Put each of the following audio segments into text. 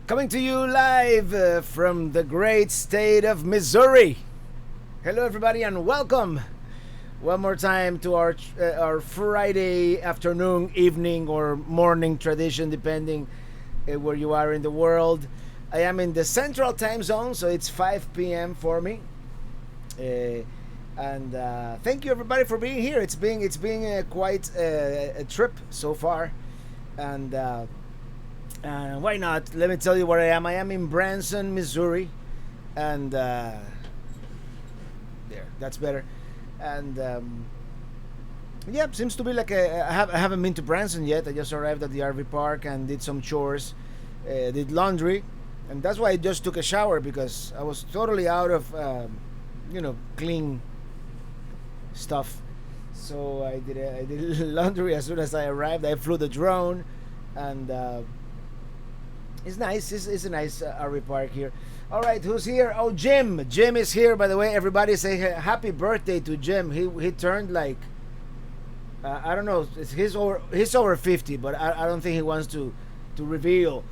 Coming to you live from the great state of Missouri. Hello, everybody, and welcome one more time to our Friday afternoon, evening, or morning tradition, depending where you are in the world. I am in the Central Time Zone, so it's 5 p.m. for me. And thank you, everybody, for being here. It's been quite a trip so far, and why not? Let me tell you where I am. I am in Branson, Missouri, and there, that's better. And yeah, seems to be like I haven't been to Branson yet. I just arrived at the RV park and did some chores, did laundry, and that's why I just took a shower, because I was totally out of clean stuff. So I did laundry as soon as I arrived. I flew the drone, and it's nice. It's a nice RV park here. All right, who's here? Oh, Jim. Jim is here, by the way. Everybody say happy birthday to Jim. He turned like I don't know. He's over 50, but I don't think he wants to reveal.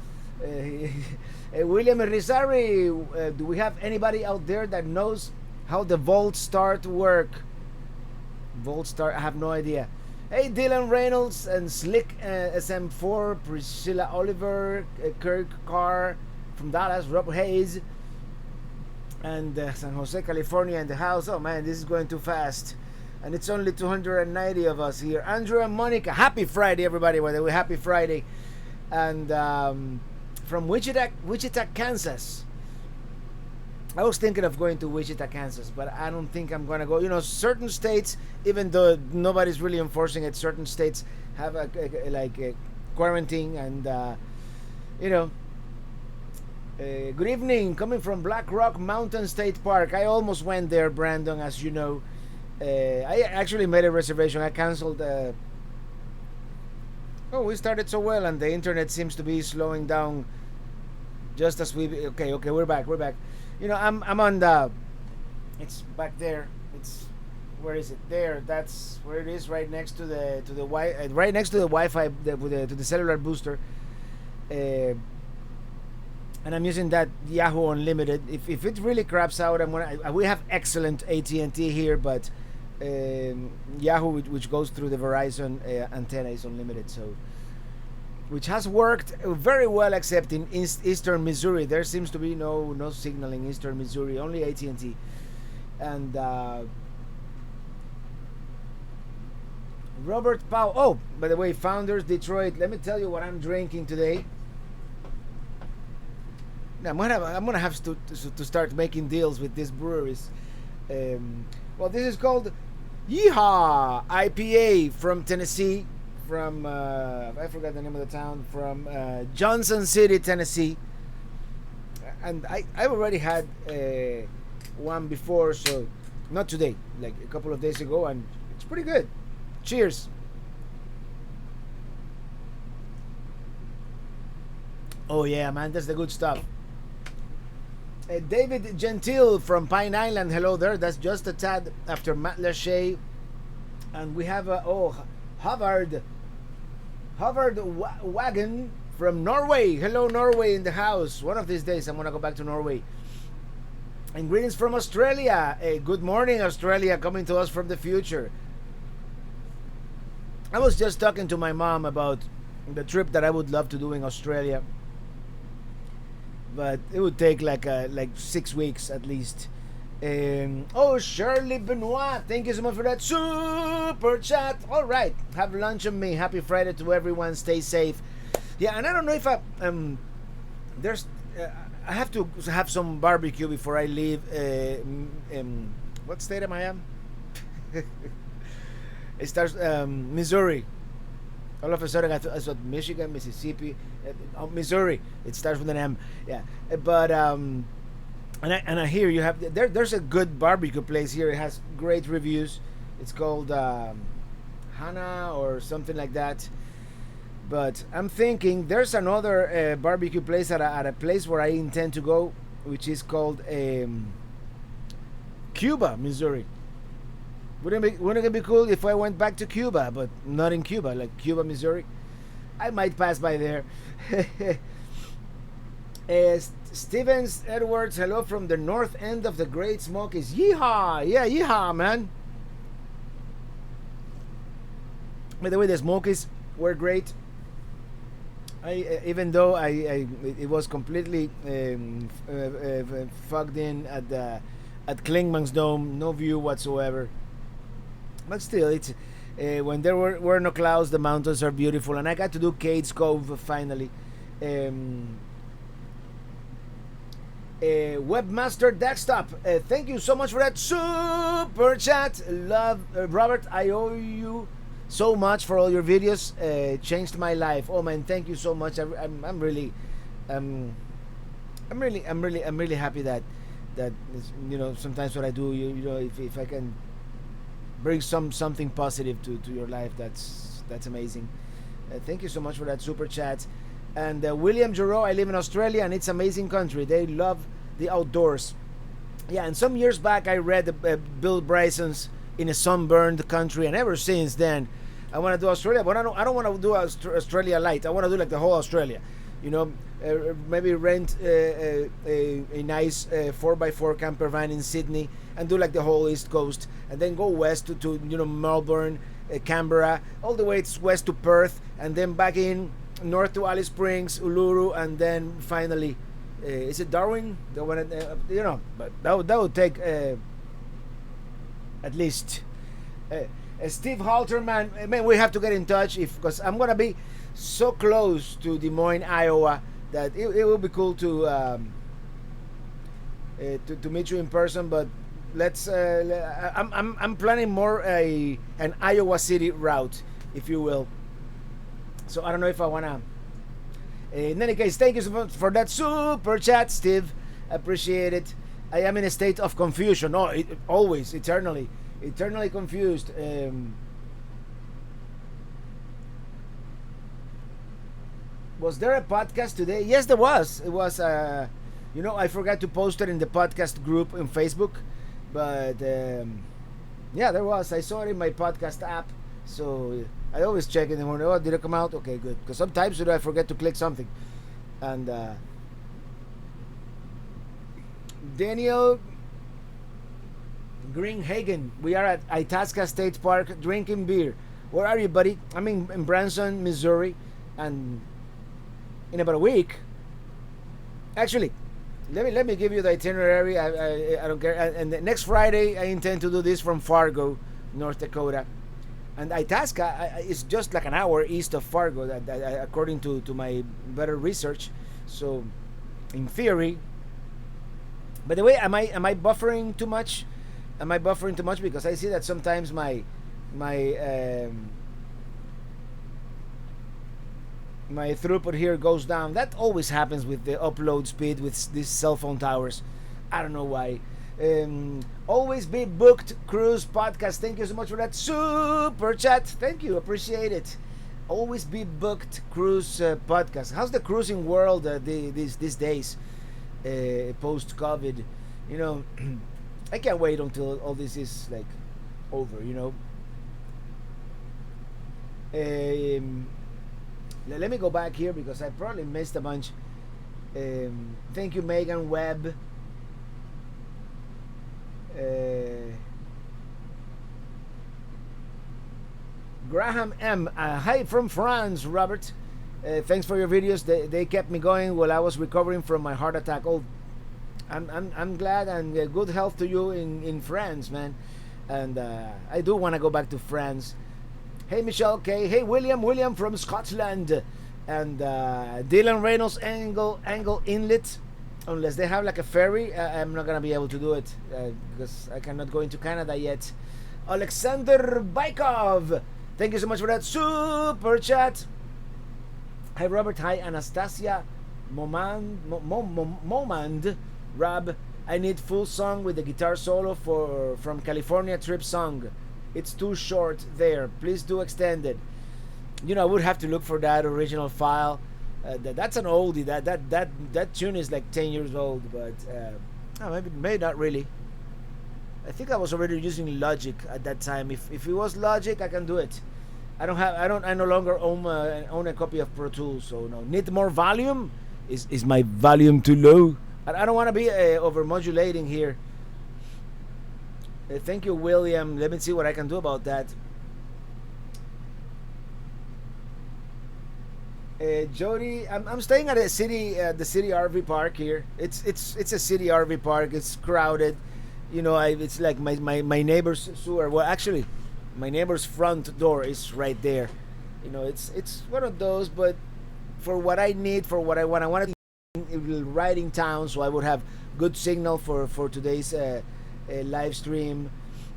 William Rizari, do we have anybody out there that knows how the Volt Start work? Volt Start, I have no idea. Hey, Dylan Reynolds and Slick SM4, Priscilla Oliver, Kirk Carr from Dallas, Rob Hayes, and San Jose, California in the house. Oh man, this is going too fast. And it's only 290 of us here. Andrew and Monica, happy Friday, everybody. By the way, happy Friday. And from Wichita, Kansas. I was thinking of going to Wichita, Kansas, but I don't think I'm going to go. You know, certain states, even though nobody's really enforcing it, certain states have a quarantine. And, good evening, coming from Black Rock Mountain State Park. I almost went there, Brandon, as you know. I actually made a reservation. I canceled. We started so well, and the internet seems to be slowing down just as we... Okay, we're back. You know, I'm on the... It's back there. It's... Where is it? There. That's where it is, right next to the right next to the Wi-Fi, to the cellular booster. And I'm using that Yahoo Unlimited. If it really craps out, we have excellent AT&T here, but Yahoo, which goes through the Verizon antenna, is unlimited. So, which has worked very well, except in eastern Missouri. There seems to be no signal in eastern Missouri, only AT&T. And Robert Powell. Oh, by the way, Founders Detroit. Let me tell you what I'm drinking today. I'm gonna have to start making deals with these breweries. Well, this is called Yeehaw IPA from Tennessee. From I forgot the name of the town. From Johnson City, Tennessee. And I've already had one before, so not today, like a couple of days ago, and it's pretty good. Cheers. Oh yeah, man, that's the good stuff. David Gentile from Pine Island, hello there. That's just a tad after Matt Lachey. And we have Havard Wagon from Norway. Hello, Norway in the house. One of these days I'm gonna go back to Norway. And greetings from Australia. Good morning, Australia, coming to us from the future. I was just talking to my mom about the trip that I would love to do in Australia, but it would take like 6 weeks at least. Shirley Benoit, thank you so much for that super chat. All right, have lunch on me. Happy Friday to everyone. Stay safe. Yeah, and I don't know if I have to have some barbecue before I leave. What state am I in? It starts Missouri. All of a sudden, I thought Michigan, Mississippi, Missouri. It starts with an M. Yeah, but and I hear you have there's a good barbecue place here. It has great reviews. It's called Hana or something like that. But I'm thinking there's another barbecue place at a place where I intend to go, which is called Cuba, Missouri. Wouldn't it be cool if I went back to Cuba, but not in Cuba, like Cuba, Missouri? I might pass by there. Stevens Edwards, hello from the north end of the Great Smokies. Yeehaw! Yeah, yeehaw, man. By the way, the Smokies were great. Even though it was completely fogged in at Klingman's Dome, no view whatsoever. But still, it's when there were no clouds, the mountains are beautiful, and I got to do Cades Cove finally. Webmaster Desktop, thank you so much for that super chat. Love, Robert. I owe you so much for all your videos. Changed my life. Oh man, thank you so much. I'm really happy that sometimes what I do, if I can bring something positive to your life, that's amazing. Thank you so much for that super chat. And William Giroux, I live in Australia and it's an amazing country. They love the outdoors. Yeah, and some years back I read Bill Bryson's In a Sunburned Country, and ever since then I want to do Australia, but I don't want to do Australia light. I want to do like the whole Australia, maybe rent a nice 4x4 camper van in Sydney and do like the whole East Coast, and then go west to Melbourne, Canberra, all the way west to Perth, and then back in north to Alice Springs, Uluru, and then finally is it Darwin? The one, but that would take at least Steve Halterman. Man, we have to get in touch because I'm gonna be so close to Des Moines, Iowa, that it will be cool to meet you in person. But let's I'm planning more an Iowa City route, if you will. So I don't know if I wanna. In any case, thank you so much for that super chat, Steve. Appreciate it. I am in a state of confusion. No, always, eternally confused. Was there a podcast today? Yes, there was. It was. I forgot to post it in the podcast group in Facebook, but yeah, there was. I saw it in my podcast app, so I always check in the morning. Oh, did it come out? Okay, good. Because sometimes I forget to click something. And Daniel Greenhagen, we are at Itasca State Park drinking beer. Where are you, buddy? I'm in Branson, Missouri, and in about a week. Actually, let me give you the itinerary. I don't care. And next Friday, I intend to do this from Fargo, North Dakota. And Itasca is just like an hour east of Fargo, according to my better research. So, in theory. By the way, am I buffering too much? Am I buffering too much? Because I see that sometimes my throughput here goes down. That always happens with the upload speed with these cell phone towers. I don't know why. Always Be Booked Cruise Podcast, thank you so much for that super chat. Thank you, appreciate it. Always Be Booked Cruise Podcast. How's the cruising world these days, post COVID? I can't wait until all this is like over. Let me go back here because I probably missed a bunch. Thank you, Megan Webb. Graham M. Hi from France, Robert. Thanks for your videos. They kept me going while I was recovering from my heart attack. Oh, I'm glad, and good health to you in France, man. And I do want to go back to France. Hey, Michelle K. Hey, William from Scotland. And Dylan Reynolds Angle Inlet. Unless they have like a ferry, I'm not gonna be able to do it because I cannot go into Canada yet. Alexander Baikov, thank you so much for that super chat. Hi Robert, hi Anastasia Momand, Rob, I need full song with the guitar solo from California Trip song. It's too short there. Please do extend it. I would have to look for that original file. That's an oldie. That tune is like 10 years old, but maybe not really. I think I was already using Logic at that time. If it was Logic, I can do it. I no longer own a copy of Pro Tools, so no. Need more volume? Is my volume too low? I don't want to be over modulating here. Thank you, William. Let me see what I can do about that. Jody, I'm staying at the city RV park here. It's a city RV park. It's crowded. You know, it's like my neighbor's sewer. Well, actually, my neighbor's front door is right there. You know, it's one of those, but for what I need, for what I wanted right in town, so I would have good signal for today's live stream.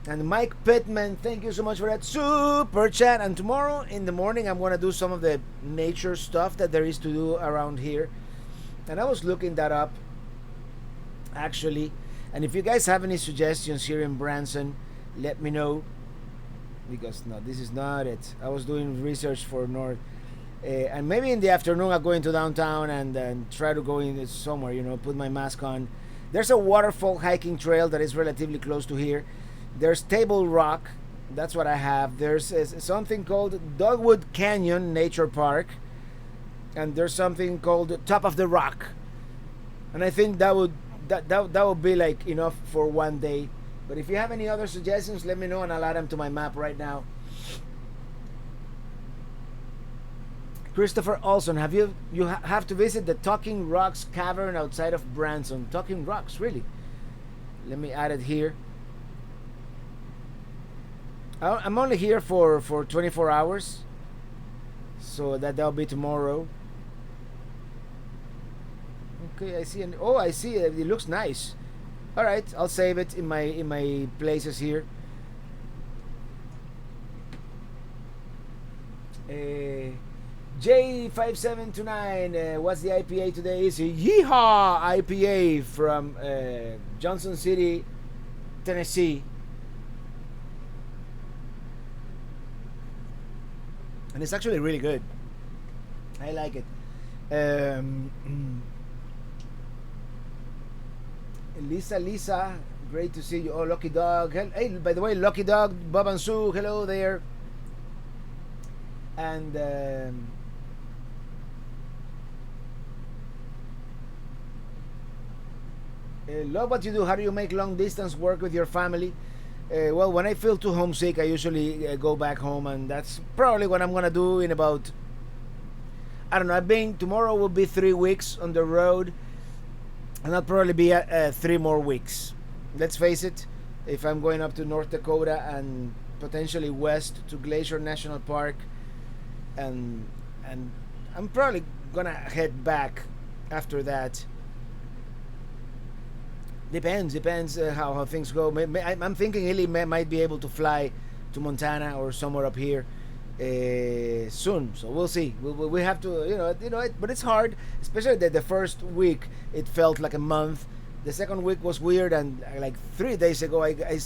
And Mike Pittman, thank you so much for that super chat. And tomorrow in the morning, I'm gonna do some of the nature stuff that there is to do around here. And I was looking that up, actually. And if you guys have any suggestions here in Branson, let me know. Because no, this is not it. I was doing research for North. And maybe in the afternoon I'll go into downtown and try to go in somewhere, you know, put my mask on. There's a waterfall hiking trail that is relatively close to here. There's Table Rock, that's what I have. There's something called Dogwood Canyon Nature Park, and there's something called Top of the Rock. And I think that would be like enough for one day. But if you have any other suggestions, let me know and I'll add them to my map right now. Christopher Olson, you have to visit the Talking Rocks Cavern outside of Branson. Talking Rocks, really? Let me add it here. I'm only here for 24 hours, so that'll be tomorrow. Okay, I see. I see. It looks nice. All right, I'll save it in my places here. J5729, what's the IPA today? It's a Yeehaw IPA from Johnson City, Tennessee. And it's actually really good. I like it. Lisa, great to see you. Oh, Lucky Dog. Hey, by the way, Lucky Dog, Bob and Sue, hello there. And love what you do. How do you make long distance work with your family? Well, when I feel too homesick, I usually go back home, and that's probably what I'm gonna do in about, I don't know, tomorrow will be 3 weeks on the road, and I'll probably be 3 more weeks. Let's face it, if I'm going up to North Dakota and potentially west to Glacier National Park, and I'm probably gonna head back after that. Depends how things go. I'm thinking Illy might be able to fly to Montana or somewhere up here soon. So we'll see. We have to, but it's hard, especially the first week. It felt like a month. The second week was weird, and like 3 days ago, I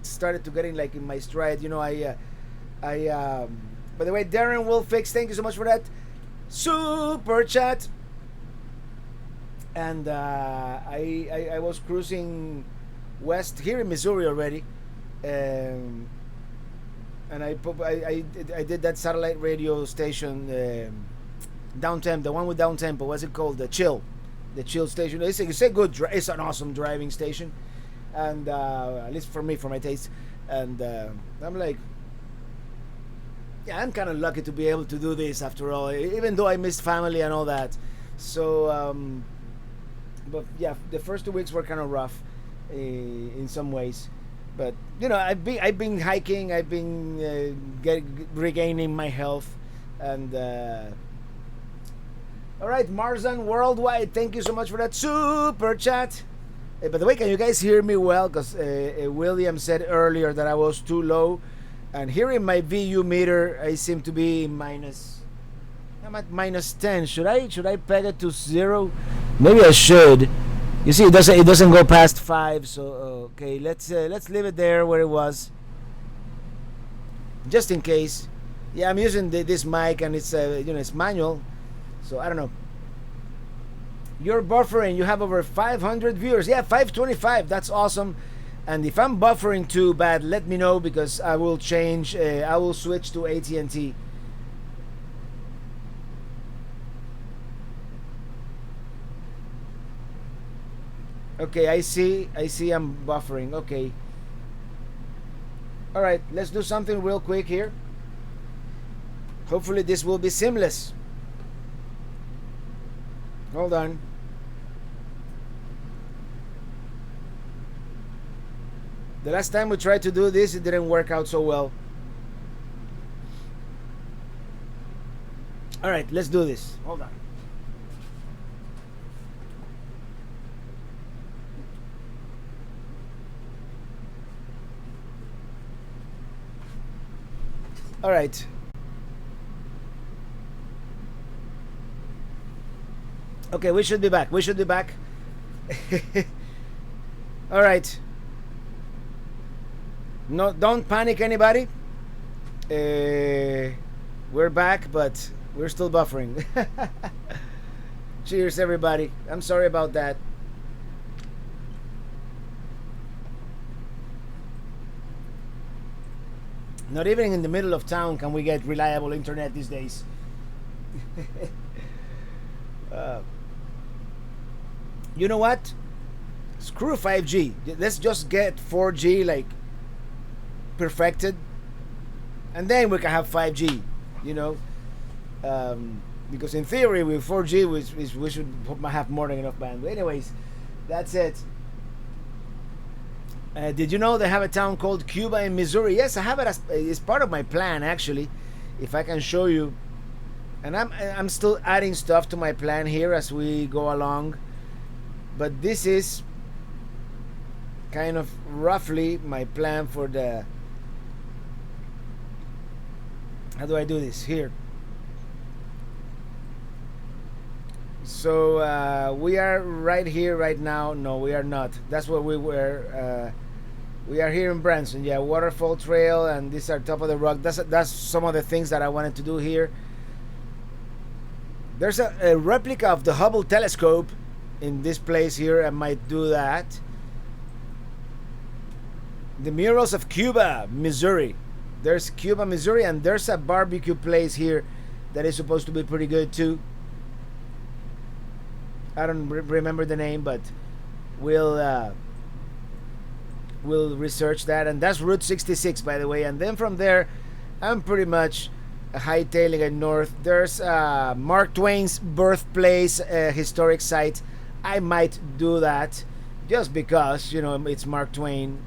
started to getting like in my stride. By the way, Darren Wolfix, thank you so much for that super chat. And I was cruising west here in Missouri already, and I did that satellite radio station down tempo, the one with down tempo. What's it called? The Chill station. It's a good. It's an awesome driving station, and at least for me, for my taste. And I'm like, yeah, I'm kind of lucky to be able to do this after all, even though I missed family and all that. So. But yeah, the first 2 weeks were kind of rough in some ways, but I've been hiking, I've been regaining my health, and all right, Marzan Worldwide, thank you so much for that super chat. By the way, can you guys hear me well? Because William said earlier that I was too low, and here in my VU meter, I seem to be minus. I'm at minus 10. Should I peg it to 0? Maybe I should. You see, it doesn't go past 5. So okay, let's leave it there where it was, just in case. Yeah, I'm using this mic, and it's it's manual, so I don't know. You're buffering. You have over 500 viewers. Yeah, 525. That's awesome. And if I'm buffering too bad, let me know, because I will change. I will switch to AT&T. Okay, I see I'm buffering. Okay. All right, let's do something real quick here. Hopefully this will be seamless. Hold on. The last time we tried to do this, it didn't work out so well. All right, let's do this. Hold on. All right. Okay, we should be back. We should be back. All right. No, don't panic, anybody. We're back, but we're still buffering. Cheers, everybody. I'm sorry about that. Not even in the middle of town can we get reliable internet these days. You know what? Screw 5G. Let's just get 4G like perfected, and then we can have 5G. You know, because in theory with 4G we should have more than enough bandwidth. Anyways, that's it. Did you know they have a town called Cuba in Missouri? Yes, I have it as it's part of my plan actually. If I can show you, and I'm still adding stuff to my plan here as we go along. But this is kind of roughly my plan for the. How do I do this here? So we are right here right now. No, we are not. That's where we were. We are here in Branson. Yeah, waterfall trail, and these are top of the rock. That's some of the things that I wanted to do here. There's a replica of the Hubble telescope in this place here. I might do that. The murals of Cuba, Missouri. There's Cuba, Missouri, and there's a barbecue place here that is supposed to be pretty good too. I don't remember the name, but we'll research that. And that's Route 66, by the way. And then from there, I'm pretty much hightailing it north. There's Mark Twain's birthplace, historic site. I might do that just because, you know, it's Mark Twain.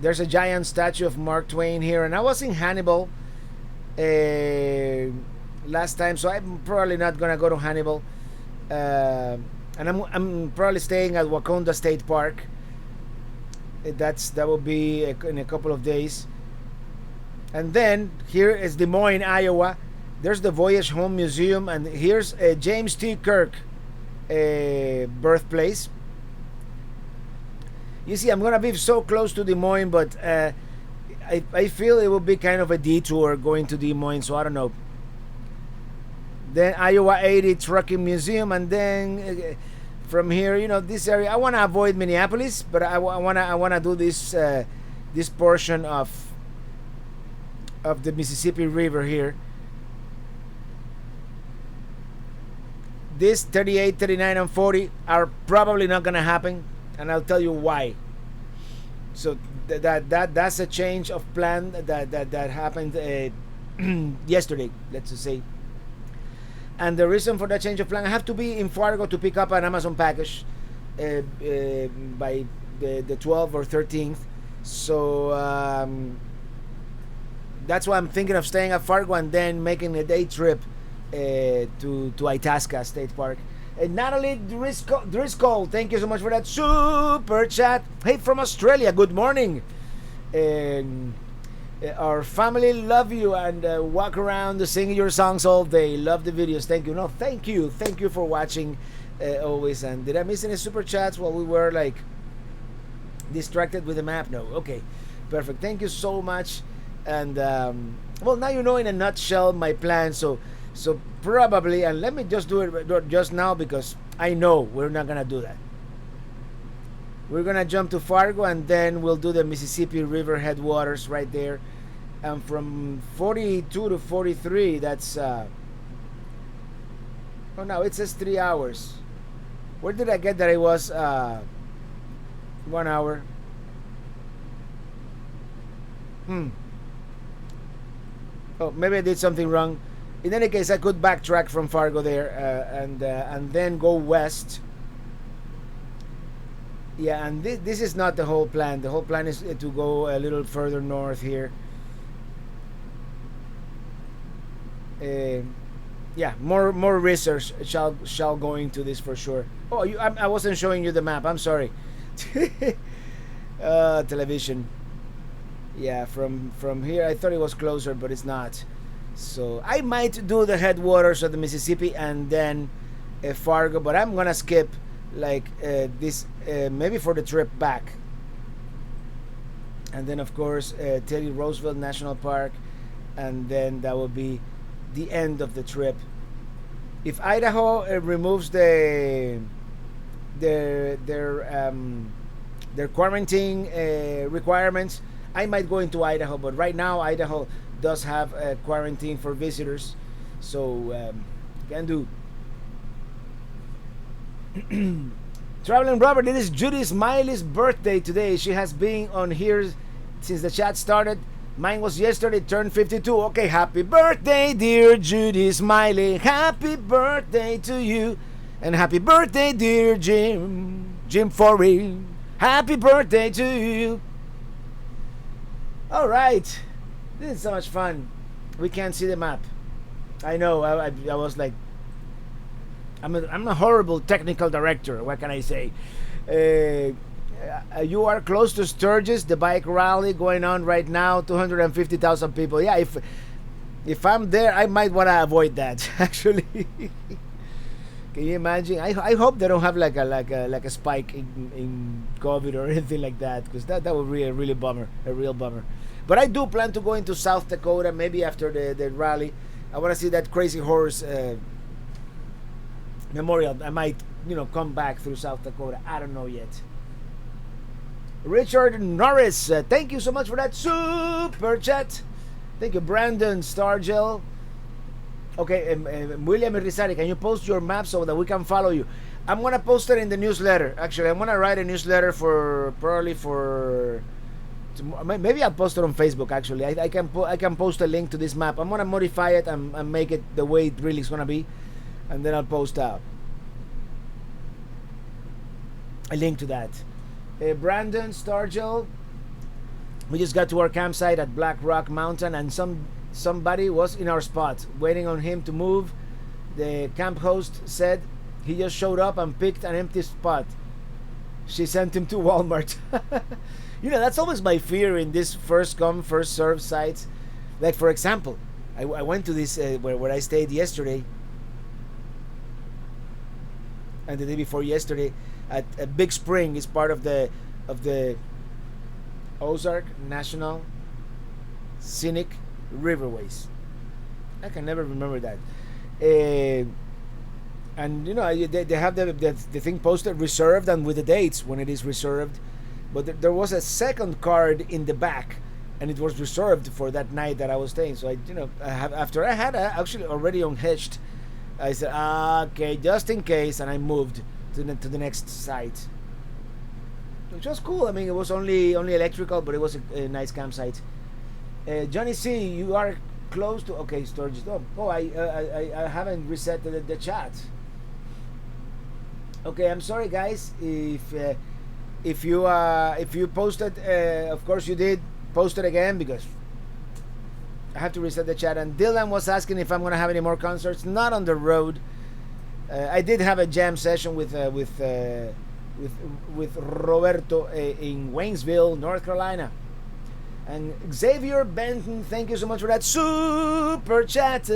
There's a giant statue of Mark Twain here, and I was in Hannibal last time, so I'm probably not gonna go to Hannibal. And I'm probably staying at Waconda State Park. That will be in a couple of days. And then here is Des Moines, Iowa. There's the Voyage Home Museum, and here's James T. Kirk birthplace. You see, I'm gonna be so close to Des Moines, but I feel it will be kind of a detour going to Des Moines, so I don't know. Then Iowa 80 Trucking Museum, and then from here, you know, this area. I want to avoid Minneapolis, but I wanna do this this portion of the Mississippi River here. This 38, 39, and 40 are probably not gonna happen, and I'll tell you why. So that's a change of plan that happened yesterday, let's just say. And the reason for that change of plan, I have to be in Fargo to pick up an Amazon package by the 12th or 13th. So that's why I'm thinking of staying at Fargo and then making a day trip to Itasca State Park. Natalie Driscoll, thank you so much for that super chat. Hey, from Australia, good morning. Our family love you and walk around singing your songs all day. Love the videos. Thank you. No, thank you for watching always. And did I miss any super chats while we were like distracted with the map? No. Okay, perfect. Thank you so much. And well, now you know in a nutshell my plan. So probably, and let me just do it just now because I know we're not gonna do that. We're gonna jump to Fargo and then we'll do the Mississippi River headwaters right there. And from 42 to 43, that's oh no, it says 3 hours. Where did I get that it was 1 hour? Oh, maybe I did something wrong. In any case, I could backtrack from Fargo there and then go west. Yeah, and this is not the whole plan. The whole plan is to go a little further north here. Uh, yeah, more research shall go into this for sure. Oh, I wasn't showing you the map. I'm sorry. Television. Yeah, from here I thought it was closer, but it's not. So I might do the headwaters of the Mississippi and then Fargo, but I'm gonna skip like this maybe for the trip back. And then of course Teddy Roosevelt National Park, and then that will be the end of the trip. If Idaho removes their quarantine requirements, I might go into Idaho. But right now, Idaho does have a quarantine for visitors, so can do. Traveling Robert, it is Judy Smiley's birthday today. She has been on here since the chat started. Mine was yesterday, turned 52. Okay, happy birthday, dear Judy Smiley. Happy birthday to you. And happy birthday, dear Jim Forey. Happy birthday to you. All right. This is so much fun. We can't see the map. I know, I was like, I'm a horrible technical director. What can I say? You are close to Sturgis, the bike rally going on right now. 250,000 people. Yeah, if I'm there, I might want to avoid that. Actually, can you imagine? I hope they don't have like a spike in COVID or anything like that, because that would be a real bummer. But I do plan to go into South Dakota maybe after the rally. I want to see that Crazy Horse memorial. I might come back through South Dakota. I don't know yet. Richard Norris, thank you so much for that super chat. Thank you, Brandon Stargell. Okay, William Rizari, can you post your map so that we can follow you? I'm gonna post it in the newsletter. Actually, I'm gonna write a newsletter maybe I'll post it on Facebook. Actually, I can post a link to this map. I'm gonna modify it and make it the way it really is gonna be, and then I'll post a link to that. Brandon Stargell, we just got to our campsite at Black Rock Mountain, and somebody was in our spot waiting on him to move. The camp host said he just showed up and picked an empty spot. She sent him to Walmart. That's always my fear in this first come first serve sites. Like, for example, I went to this where I stayed yesterday and the day before yesterday at a Big Spring. Is part of the Ozark National Scenic Riverways. I can never remember that. And they have the thing posted reserved and with the dates when it is reserved. But there was a second card in the back, and it was reserved for that night that I was staying. So after I had actually already unhitched, I said, okay, just in case, and I moved to the next site, which was cool. I mean, it was only electrical, but it was a nice campsite. Johnny C, you are close to storage. I haven't reset the chat. Okay, I'm sorry guys if you posted, of course you did post it again, because I have to reset the chat. And Dylan was asking if I'm gonna have any more concerts. Not on the road. I did have a jam session with Roberto in Waynesville, North Carolina. And Xavier Benton, thank you so much for that super chat.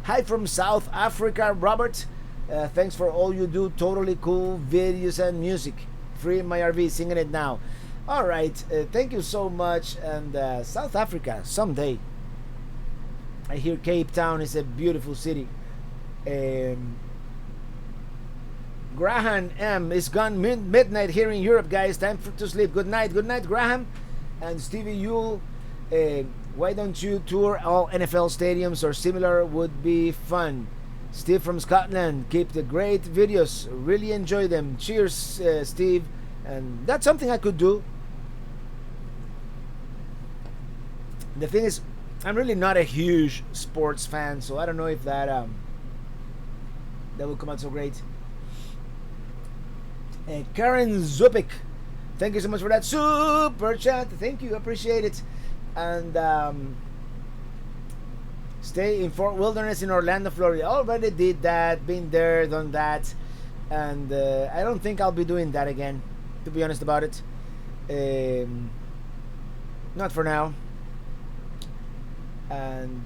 Hi from South Africa, Robert. Thanks for all you do. Totally cool videos and music. Free in my RV, singing it now. All right, thank you so much. And South Africa, someday. I hear Cape Town is a beautiful city. Graham M. is gone midnight here in Europe, guys. Time to sleep. Good night, Graham. And Stevie Yule, why don't you tour all NFL stadiums or similar? Would be fun. Steve from Scotland, keep the great videos. Really enjoy them. Cheers, Steve. And that's something I could do. The thing is, I'm really not a huge sports fan, so I don't know if that that will come out so great. Karen Zupik, thank you so much for that super chat. Thank you, appreciate it. And stay in Fort Wilderness in Orlando, Florida. Already did that, been there, done that, and I don't think I'll be doing that again, to be honest about it. Not for now. And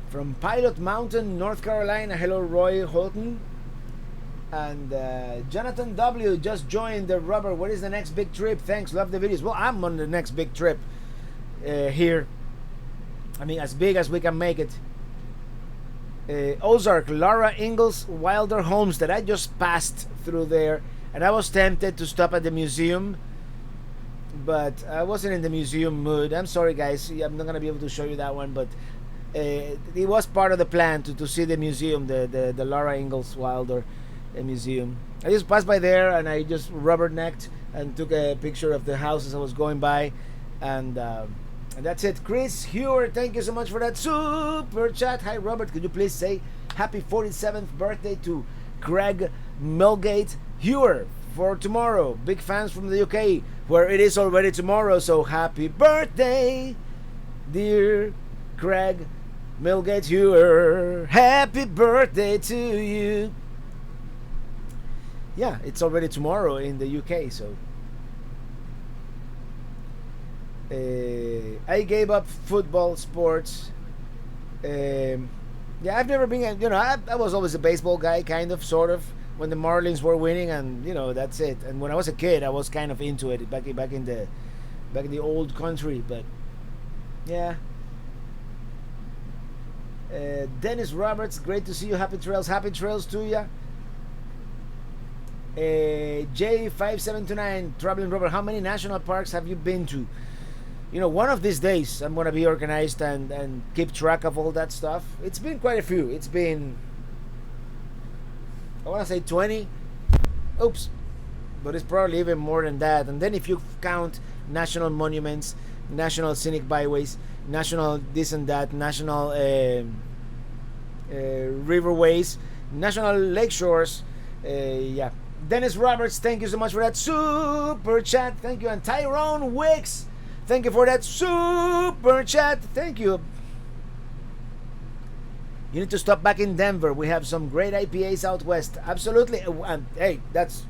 from Pilot Mountain, North Carolina, hello Roy Holton. And Jonathan W just joined the rubber. What is the next big trip? Thanks, love the videos. Well, I'm on the next big trip here. I mean, as big as we can make it. Ozark, Laura Ingalls Wilder Homestead. I just passed through there, and I was tempted to stop at the museum, but I wasn't in the museum mood. I'm sorry, guys. I'm not gonna be able to show you that one, but it was part of the plan to see the museum, the Laura Ingalls Wilder museum. I just passed by there and I just rubbernecked and took a picture of the house as I was going by, and that's it. Chris Hewer, thank you so much for that super chat. Hi Robert, could you please say happy 47th birthday to Craig Milgate Hewer for tomorrow. Big fans from the UK, where it is already tomorrow, so happy birthday, dear Craig Milgate Hewer. Happy birthday to you. Yeah, it's already tomorrow in the UK, so I gave up football sports. Yeah, I've never been, I was always a baseball guy, kind of, sort of, when the Marlins were winning, and that's it. And when I was a kid, I was kind of into it back in the old country. But yeah. Dennis Roberts, great to see you. Happy trails to you. J5729, traveling Robert, how many national parks have you been to? One of these days I'm gonna be organized and keep track of all that stuff. It's been quite a few. It's been, I want to say 20. Oops. But it's probably even more than that. And then if you count national monuments, national scenic byways, national this and that, national riverways, national lake shores, yeah. Dennis Roberts, thank you so much for that super chat. Thank you. And Tyrone Wicks, thank you for that super chat. Thank you. You need to stop back in Denver. We have some great IPAs out west. Absolutely. And hey, that's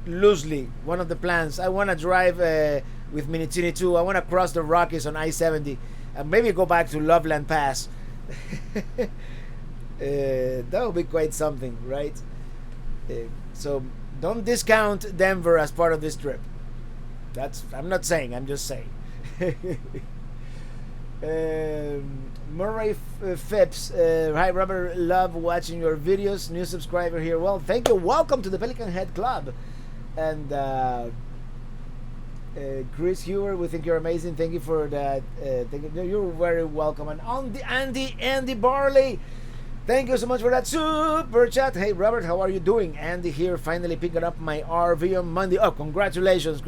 loosely one of the plans. I want to drive with Minitini too. I want to cross the Rockies on I-70 and maybe go back to Loveland Pass. That would be quite something, right? So don't discount Denver as part of this trip. I'm not saying, I'm just saying. Murray Phipps, hi Robert, love watching your videos. New subscriber here. Well, thank you. Welcome to the Pelican Head Club. And Chris Hewer, we think you're amazing. Thank you for that. You're very welcome. And on the Andy Barley, thank you so much for that super chat. Hey Robert, how are you doing? Andy here, finally picking up my RV on Monday. Oh, congratulations.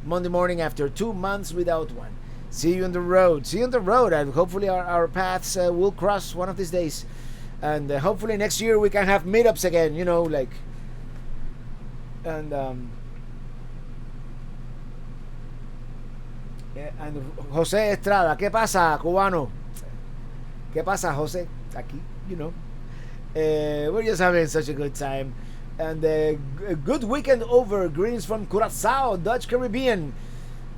Monday morning after 2 months without one. See you on the road. And hopefully our paths will cross one of these days. And hopefully next year we can have meetups again, And and Jose Estrada, ¿qué pasa, cubano? ¿Qué pasa, Jose? Aquí, we're just having such a good time. And a good weekend over. Greens from Curacao, Dutch Caribbean.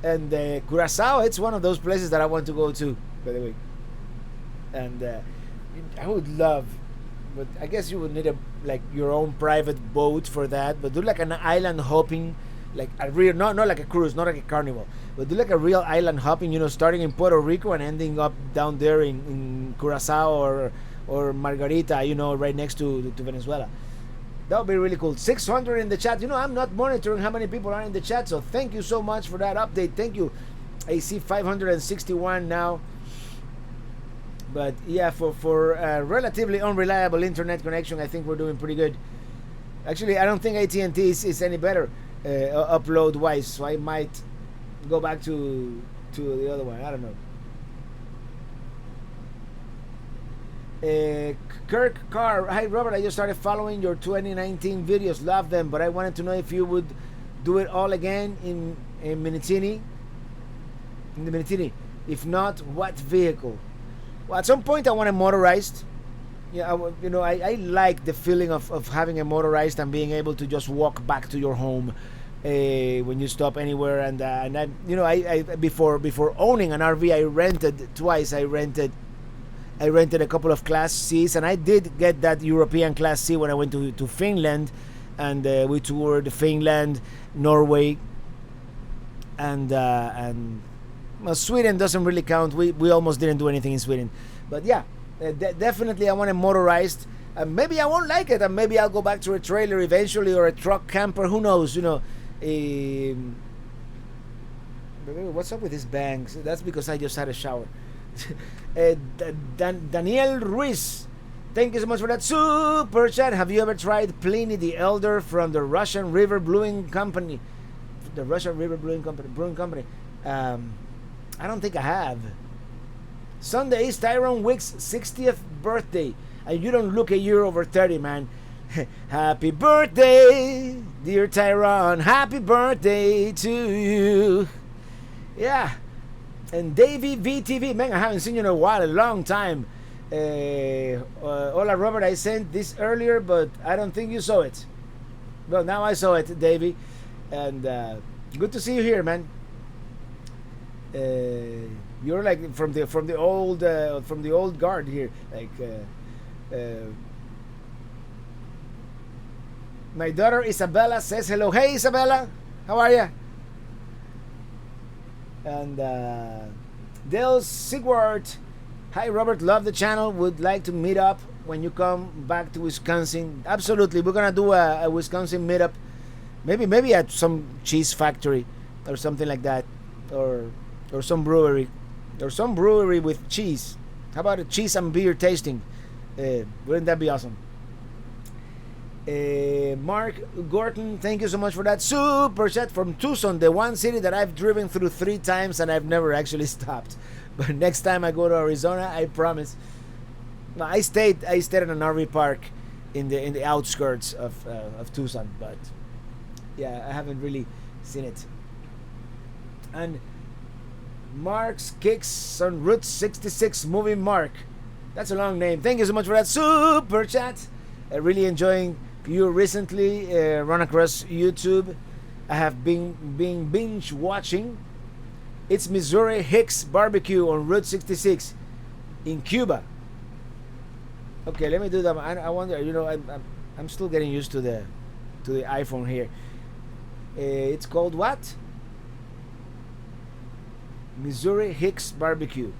And Curacao, it's one of those places that I want to go to, by the way. And I would love, but I guess you would need your own private boat for that. But do like an island hopping, like a real, not like a cruise, not like a carnival, but do like a real island hopping. Starting in Puerto Rico and ending up down there in Curacao or Margarita, right next to Venezuela. That would be really cool. 600 in the chat. I'm not monitoring how many people are in the chat, so thank you so much for that update. Thank you. I see 561 now. But yeah, for relatively unreliable internet connection, I think we're doing pretty good. Actually, I don't think AT&T is any better upload wise, so I might go back to the other one. I don't know. Kirk Carr, hi Robert, I just started following your 2019 videos, love them, but I wanted to know if you would do it all again in Minitini, in the Minitini. If not, what vehicle? Well, at some point I want a motorized. Yeah, I like the feeling of having a motorized and being able to just walk back to your home when you stop anywhere. And I before owning an RV, I rented twice. I rented a couple of Class C's, and I did get that European Class C when I went to Finland, and we toured Finland, Norway, and well, Sweden doesn't really count. We almost didn't do anything in Sweden, but yeah, definitely I want a motorized. Maybe I won't like it, and maybe I'll go back to a trailer eventually, or a truck camper. Who knows? What's up with these bangs? That's because I just had a shower. Daniel Ruiz, thank you so much for that super chat. Have you ever tried Pliny the Elder from the Russian River Brewing Company? The Russian River Brewing Company. I don't think I have. Sunday is Tyrone Wick's 60th birthday, and you don't look a year over 30, man. Happy birthday, dear Tyrone. Happy birthday to you. Yeah. And Davey VTV, man, I haven't seen you in a while, a long time. Hola, Robert, I sent this earlier, but I don't think you saw it. Well, now I saw it, Davey, and good to see you here, man. You're like from the old guard here, like. My daughter Isabella says hello. Hey, Isabella, how are you? And Dale Sigwart, hi Robert, love the channel, would like to meet up when you come back to Wisconsin. Absolutely, we're gonna do a Wisconsin meetup, maybe at some cheese factory or something like that, or some brewery with cheese. How about a cheese and beer tasting? Wouldn't that be awesome? Mark Gorton, thank you so much for that super chat from Tucson, the one city that I've driven through 3 times and I've never actually stopped. But next time I go to Arizona, I promise. No, I stayed in an RV park in the outskirts of Tucson, but yeah, I haven't really seen it. And Mark's Kicks on Route 66, moving Mark. That's a long name. Thank you so much for that super chat. Really enjoying you recently. Run across YouTube. I have been binge watching. It's Missouri Hicks Barbecue on Route 66 in Cuba. Okay, let me do that. I wonder. I'm still getting used to the iPhone here. It's called what? Missouri Hicks Barbecue.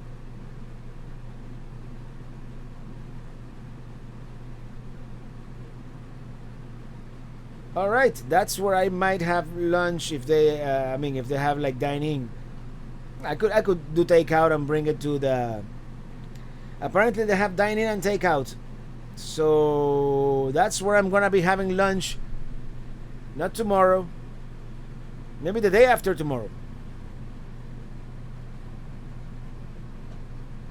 All right, that's where I might have lunch if they, if they have like dining. I could do takeout and bring it to the. Apparently they have dine in and takeout, so that's where I'm gonna be having lunch. Not tomorrow. Maybe the day after tomorrow.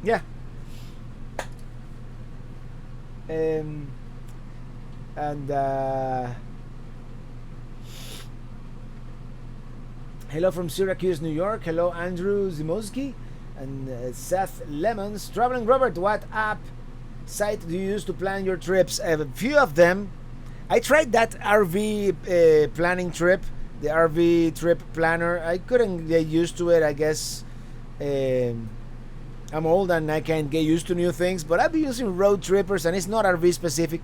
Yeah. And hello from Syracuse, New York. Hello, Andrew Zimowski and Seth Lemons. Traveling Robert, what app site do you use to plan your trips? I have a few of them. I tried that RV planning trip, the RV trip planner. I couldn't get used to it, I guess. I'm old and I can't get used to new things, but I've been using Road Trippers, and it's not RV specific,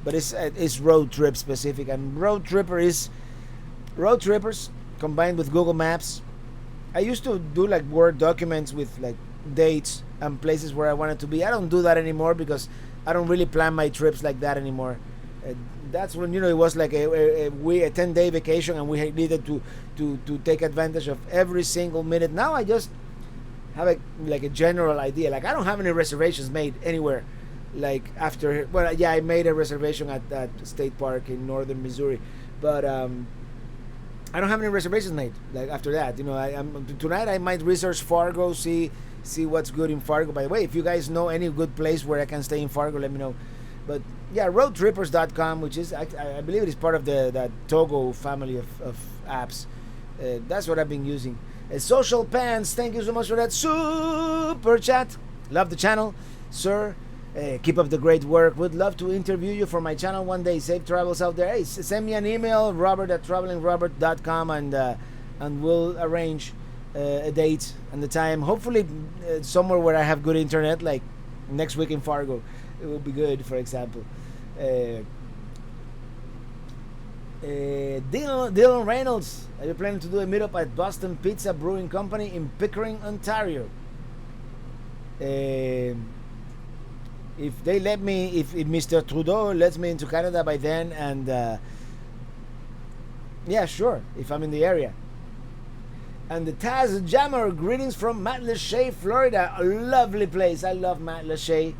but it's road trip specific. And Road Trippers combined with Google Maps. I used to do like Word documents with like dates and places where I wanted to be. I don't do that anymore because I don't really plan my trips like that anymore. That's when it was like a 10-day vacation, and we needed to take advantage of every single minute. Now I just have a like a general idea. Like I don't have any reservations made anywhere. Like after, well, yeah, I made a reservation at that state park in northern Missouri, but I don't have any reservations made. Like after that, tonight I might research Fargo, see what's good in Fargo. By the way, if you guys know any good place where I can stay in Fargo, let me know. But yeah, roadtrippers.com, which is I believe it is part of that Togo family of apps. That's what I've been using. Social Pants, thank you so much for that super chat. Love the channel, sir. Keep up the great work. Would love to interview you for my channel one day. Safe travels out there. Hey, send me an email, robert@travelingrobert.com, and we'll arrange a date and the time. Hopefully somewhere where I have good internet, like next week in Fargo. It will be good, for example. Dylan Reynolds, are you planning to do a meetup at Boston Pizza Brewing Company in Pickering, Ontario? If they let me, if Mr. Trudeau lets me into Canada by then, and yeah, sure, if I'm in the area. And the Taz Jammer, greetings from Matlacha, Florida. A lovely place. I love Matlacha.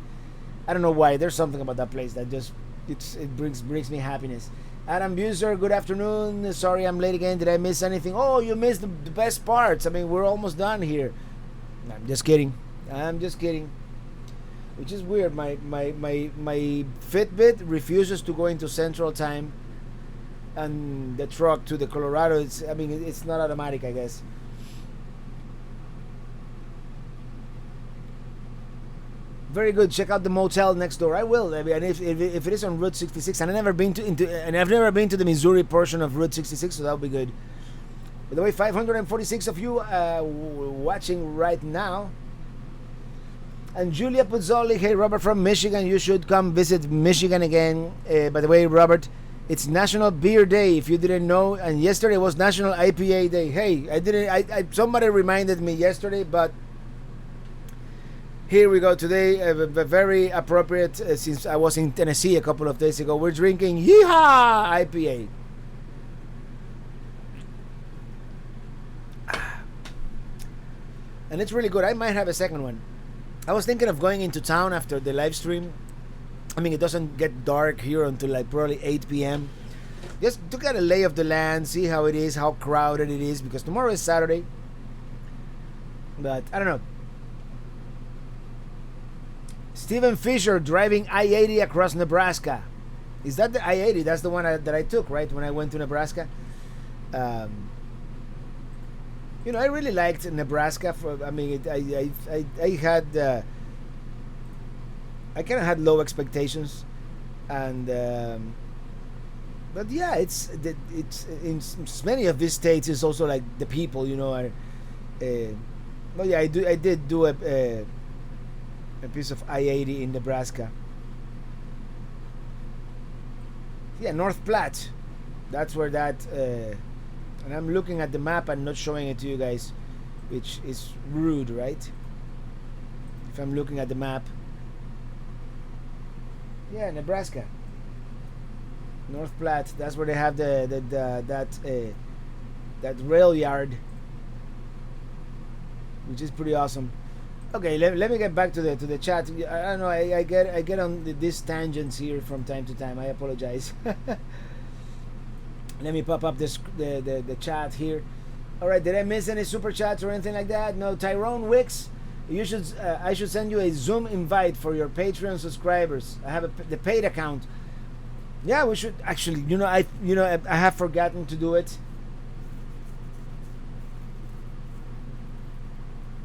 I don't know why. There's something about that place that just it brings me happiness. Adam Buser, good afternoon. Sorry I'm late again. Did I miss anything? Oh, you missed the best parts. I mean, we're almost done here. I'm just kidding. Which is weird. My Fitbit refuses to go into Central Time, and the truck to the Colorado. It's not automatic, I guess. Very good. Check out the motel next door. I will. And if it is on Route 66, and I've never been to the Missouri portion of Route 66, so that'll be good. By the way, 546 of you watching right now. And Julia Puzzoli, hey Robert from Michigan, you should come visit Michigan again. By the way, Robert, it's National Beer Day, if you didn't know, and yesterday was National IPA Day. Hey, somebody reminded me yesterday, but here we go today. A very appropriate, since I was in Tennessee a couple of days ago. We're drinking Yeehaw IPA. And it's really good. I might have a second one. I was thinking of going into town after the live stream. It doesn't get dark here until like probably 8 p.m. Just to get a lay of the land, see how it is, how crowded it is, because tomorrow is Saturday. But I don't know. Stephen Fisher driving I-80 across Nebraska. Is that the I-80? That's the one that I took, right, when I went to Nebraska. I really liked Nebraska. I kind of had low expectations, and but yeah, it's in many of these states. It's also like the people, are. Well, yeah, I did do a piece of I-80 in Nebraska. Yeah, North Platte. That's where that. And I'm looking at the map and not showing it to you guys, which is rude, right? If I'm looking at the map. Yeah, Nebraska. North Platte. That's where they have that rail yard, which is pretty awesome. Okay, let me get back to the chat. I don't know. I get on these tangents here from time to time. I apologize. Let me pop up the chat here. All right, did I miss any super chats or anything like that? No. Tyrone Wicks, I should send you a Zoom invite for your Patreon subscribers. I have the paid account. Yeah, we should actually. I have forgotten to do it.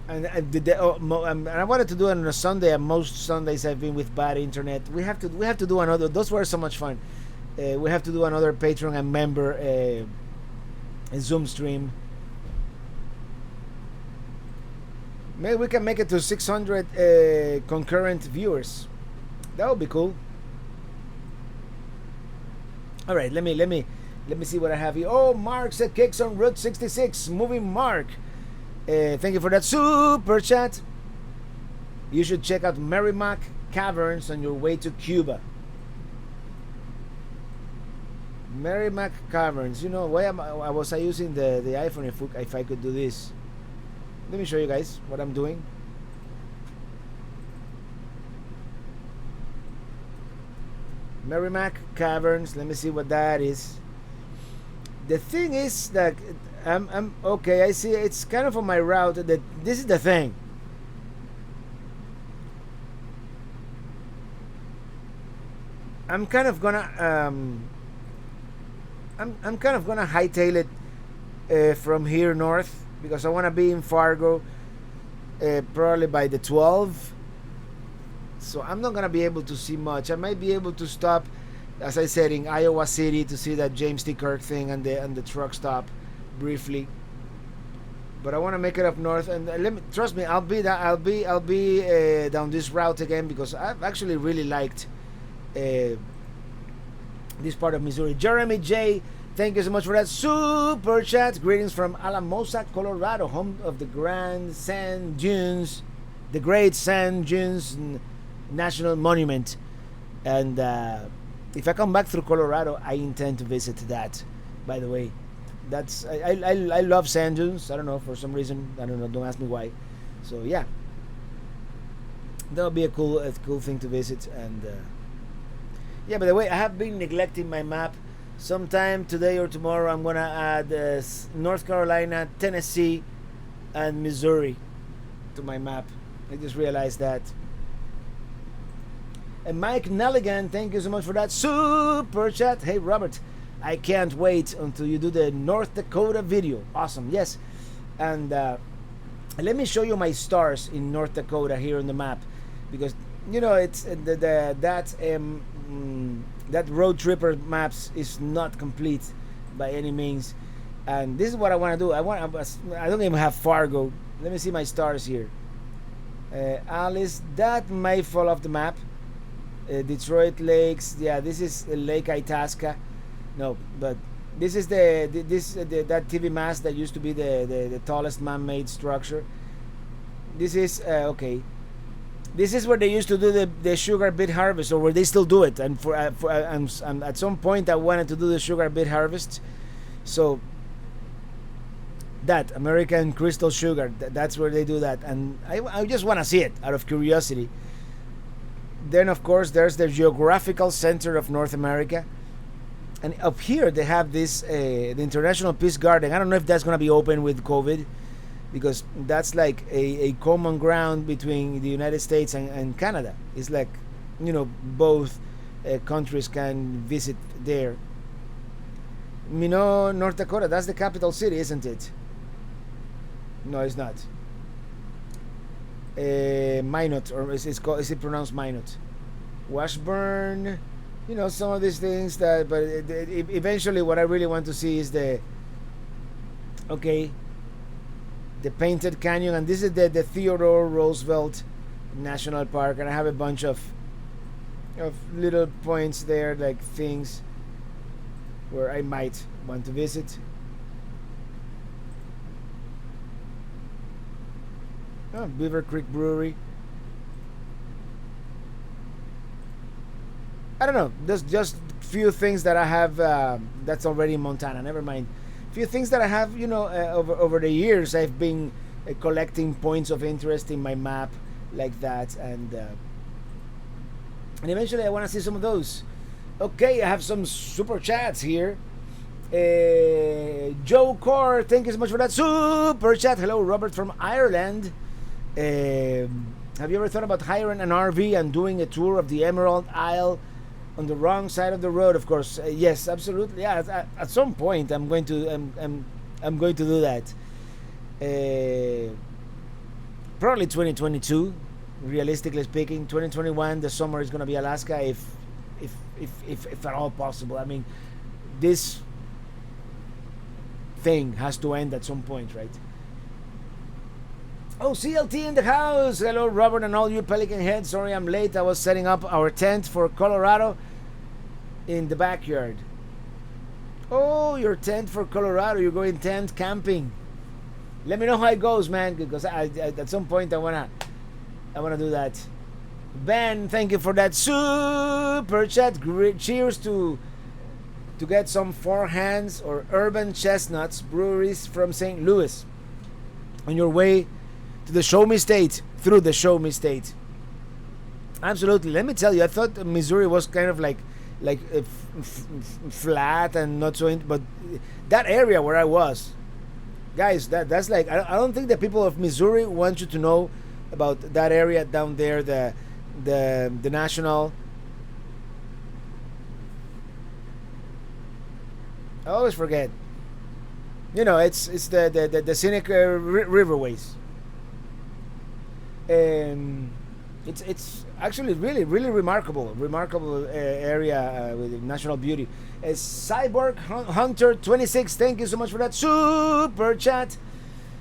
And I wanted to do it on a Sunday, and most Sundays I've been with bad internet. We have to do another. Those were so much fun. We have to do another Patreon and member a Zoom stream. Maybe we can make it to 600 concurrent viewers. That would be cool. All right, let me see what I have here. Oh, Mark said kicks on Route 66. Moving Mark. Thank you for that super chat. You should check out Merrimack Caverns on your way to Cuba. Merrimack Caverns. Why was I using the iPhone if I could do this? Let me show you guys what I'm doing. Merrimack Caverns. Let me see what that is. The thing is that I'm okay. I see it's kind of on my route. That this is the thing. I'm kind of gonna I'm kind of gonna hightail it from here north because I want to be in Fargo probably by the 12th. So I'm not gonna be able to see much. I might be able to stop, as I said, in Iowa City to see that James T. Kirk thing and the truck stop briefly. But I want to make it up north, and trust me, I'll be down this route again because I've actually really liked this part of Missouri. Jeremy J, thank you so much for that super chat. Greetings from Alamosa, Colorado, home of the Grand Sand Dunes, the Great Sand Dunes National Monument. And if I come back through Colorado, I intend to visit that. By the way, that's I love sand dunes. I don't know, for some reason. I don't know. Don't ask me why. So yeah, that'll be a cool thing to visit. And yeah, by the way, I have been neglecting my map. Sometime today or tomorrow, I'm gonna add North Carolina, Tennessee, and Missouri to my map. I just realized that. And Mike Nelligan, thank you so much for that super chat. Hey Robert, I can't wait until you do the North Dakota video. Awesome, yes. And let me show you my stars in North Dakota here on the map, because you know it's that road tripper maps is not complete by any means. And this is what I want to do. I don't even have Fargo. Let me see my stars here. Alice, that may fall off the map. Detroit Lakes, yeah, this is Lake Itasca. No, but this is that TV mast that used to be the tallest man-made structure. This is okay. This is where they used to do the sugar beet harvest, or where they still do it. And at some point, I wanted to do the sugar beet harvest. So that American Crystal Sugar, that's where they do that, and I just want to see it out of curiosity. Then of course there's the geographical center of North America, and up here they have this the International Peace Garden. I don't know if that's going to be open with COVID, because that's like a common ground between the United States and Canada. It's like, you know, both countries can visit there. Minot, North Dakota, that's the capital city, isn't it? No, it's not. Minot, or is it pronounced Minot? Washburn, you know, some of these things that, but eventually what I really want to see is the Painted Canyon, and this is the Theodore Roosevelt National Park, and I have a bunch of little points there, like things where I might want to visit. Oh, Beaver Creek Brewery. I don't know. There's just few things that I have that's already in Montana. Never mind. Few things that I have, you know, over the years. I've been collecting points of interest in my map like that, and eventually I want to see some of those. Okay, I have some super chats here. Joe Core, thank you so much for that super chat. Hello, Robert from Ireland. Have you ever thought about hiring an RV and doing a tour of the Emerald Isle on the wrong side of the road? Of course, yes, absolutely. Yeah, at some point I'm going to I'm going to do that. Probably 2022, realistically speaking. 2021, the summer is going to be Alaska, if at all possible. I mean, this thing has to end at some point, right? Oh, CLT in the house. Hello, Robert, and all you Pelican heads. Sorry I'm late. I was setting up our tent for Colorado in the backyard. Oh, your tent for Colorado. You're going tent camping. Let me know how it goes, man, because I at some point I wanna do that. Ben, thank you for that super chat. Great. Cheers to get some Four Hands or Urban Chestnuts breweries from St. Louis. on your way to the Show Me State, through the Show Me State. Absolutely. Let me tell you, I thought Missouri was kind of like flat and not so, but that area where I was, guys, that's like, I don't think the people of Missouri want you to know about that area down there, the national. I always forget. You know, it's the scenic riverways. It's actually really remarkable area with national beauty. Cyborg Hunter 26, thank you so much for that super chat.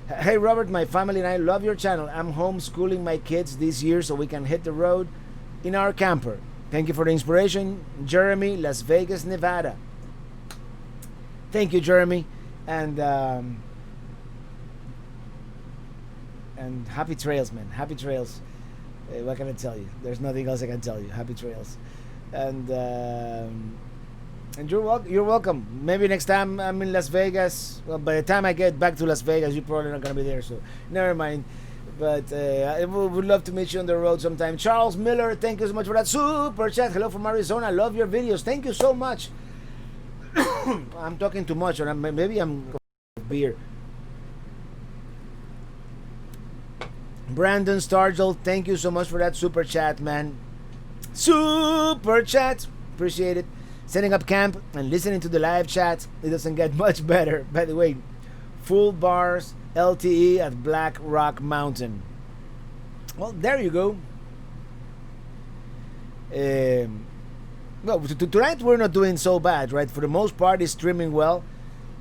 Hey Robert, my family and I love your channel. I'm homeschooling my kids this year so we can hit the road in our camper. Thank you for the inspiration, Jeremy, Las Vegas, Nevada. Thank you, Jeremy, and happy trails, man. Happy trails. What can I tell you? There's nothing else I can tell you. Happy trails, and you're welcome. Maybe next time I'm in Las Vegas. Well, by the time I get back to Las Vegas, you're probably not gonna be there, so never mind. But I would love to meet you on the road sometime. Charles Miller, thank you so much for that super chat. Hello from Arizona. Love your videos. Thank you so much. I'm talking too much, or maybe I'm beer. Brandon Stargell, thank you so much for that super chat, man. Super chat, appreciate it. Setting up camp and listening to the live chat, it doesn't get much better. By the way, full bars LTE at Black Rock Mountain. Well, there you go. Well, tonight we're not doing so bad, right? For the most part, it's streaming well.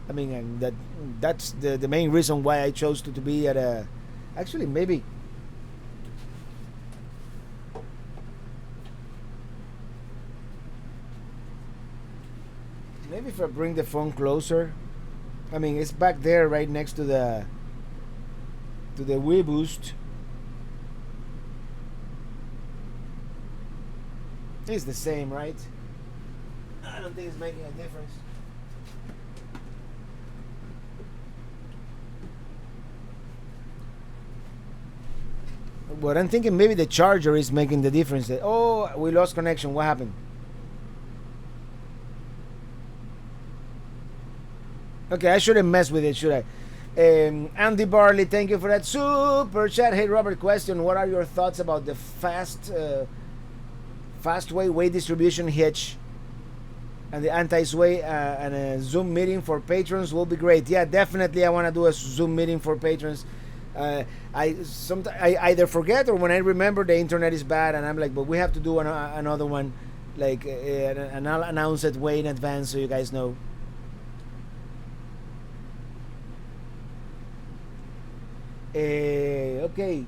I mean, and that's the main reason why I chose to be at a... Actually, maybe if I bring the phone closer. I mean, it's back there right next to the Wii Boost. It's the same, right? I don't think it's making a difference. But I'm thinking maybe the charger is making the difference. Oh, we lost connection. What happened? Okay, I shouldn't mess with it, should I? Andy Barley, thank you for that super chat. Hey, Robert, question. What are your thoughts about the fastway weight distribution hitch and the anti-sway and a Zoom meeting for patrons will be great. Yeah, definitely I want to do a Zoom meeting for patrons. I either forget, or when I remember, the internet is bad and I'm like, but we have to do another one, like, and I'll announce it way in advance so you guys know. Okay.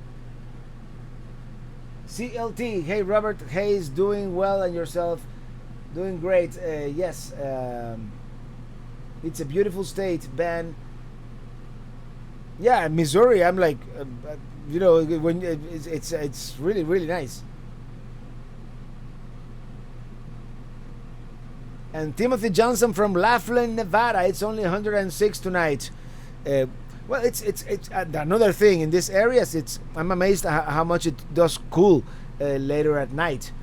CLT, hey Robert, Hayes, doing well, and yourself? Doing great. Yes, it's a beautiful state, Ben. Yeah, Missouri. I'm like, you know, when it's really nice. And Timothy Johnson from Laughlin, Nevada. It's only 106 tonight. Well, it's another thing in these areas. I'm amazed how much it does cool later at night.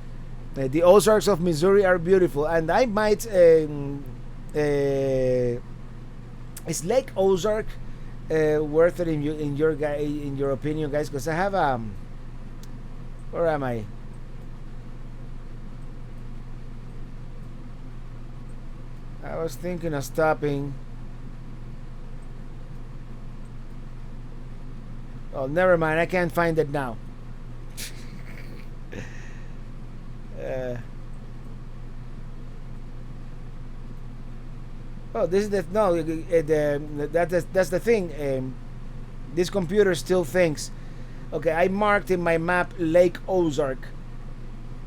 The Ozarks of Missouri are beautiful, and I might. Is Lake Ozark worth it in your opinion, guys? Because I have where am I? I was thinking of stopping. Oh, never mind. I can't find it now. Oh, this is the no. That's the thing. This computer still thinks. Okay, I marked in my map Lake Ozark.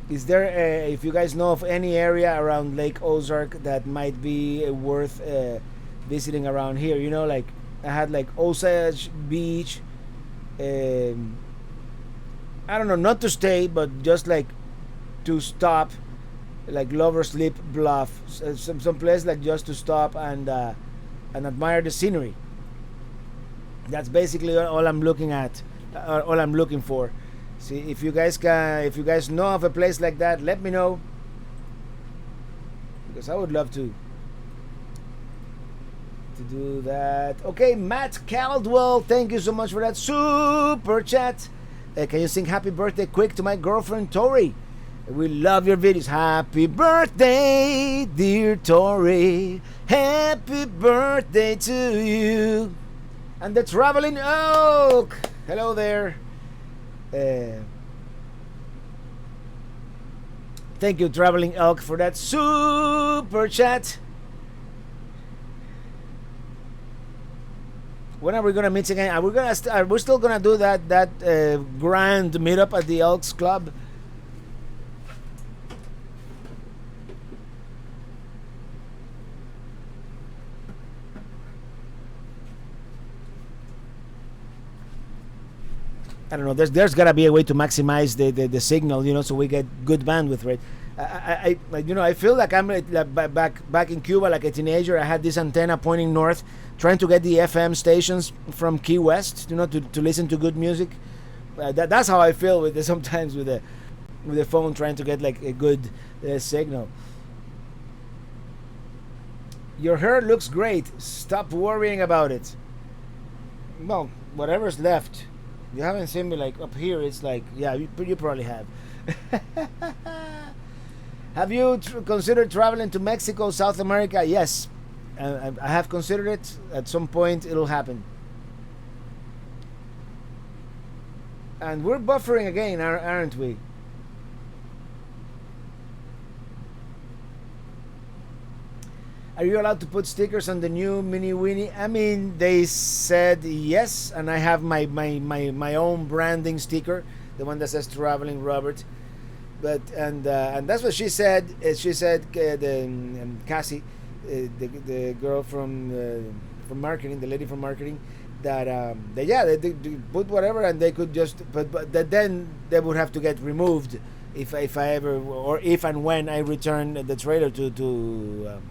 Is there, if you guys know of any area around Lake Ozark that might be worth visiting around here? You know, like I had like Osage Beach. I don't know, not to stay, but just like to stop, like Lover's Leap Bluff, some place like just to stop and admire the scenery. That's basically all I'm looking at, all I'm looking for. See, if you guys know of a place like that, let me know, because I would love to do that. Okay, Matt Caldwell, thank you so much for that super chat. Can you sing happy birthday quick to my girlfriend Tori? We love your videos. Happy birthday, dear Tori. Happy birthday to you. And the Traveling Oak. Hello there. Thank you, Traveling Elk, for that super chat. When are we gonna meet again? Are we still gonna do that grand meetup at the Elks Club? I don't know. There's gotta be a way to maximize the signal, so we get good bandwidth, right? I feel like I'm back in Cuba, like a teenager. I had this antenna pointing north, trying to get the FM stations from Key West, to listen to good music. That's how I feel with sometimes with the phone, trying to get like a good signal. Your hair looks great. Stop worrying about it. Well, whatever's left. You haven't seen me like up here. It's like, yeah, you probably have. Have you considered traveling to Mexico, South America? Yes, I have considered it. At some point, it'll happen. And we're buffering again, aren't we? Are you allowed to put stickers on the new Mini Winnie? I mean, they said yes, and I have my own branding sticker, the one that says Traveling Robert. But and that's what she said. She said Cassie, the girl from marketing, the lady from marketing, that they put whatever, and they could just but then they would have to get removed if I ever, or if and when I return the trailer to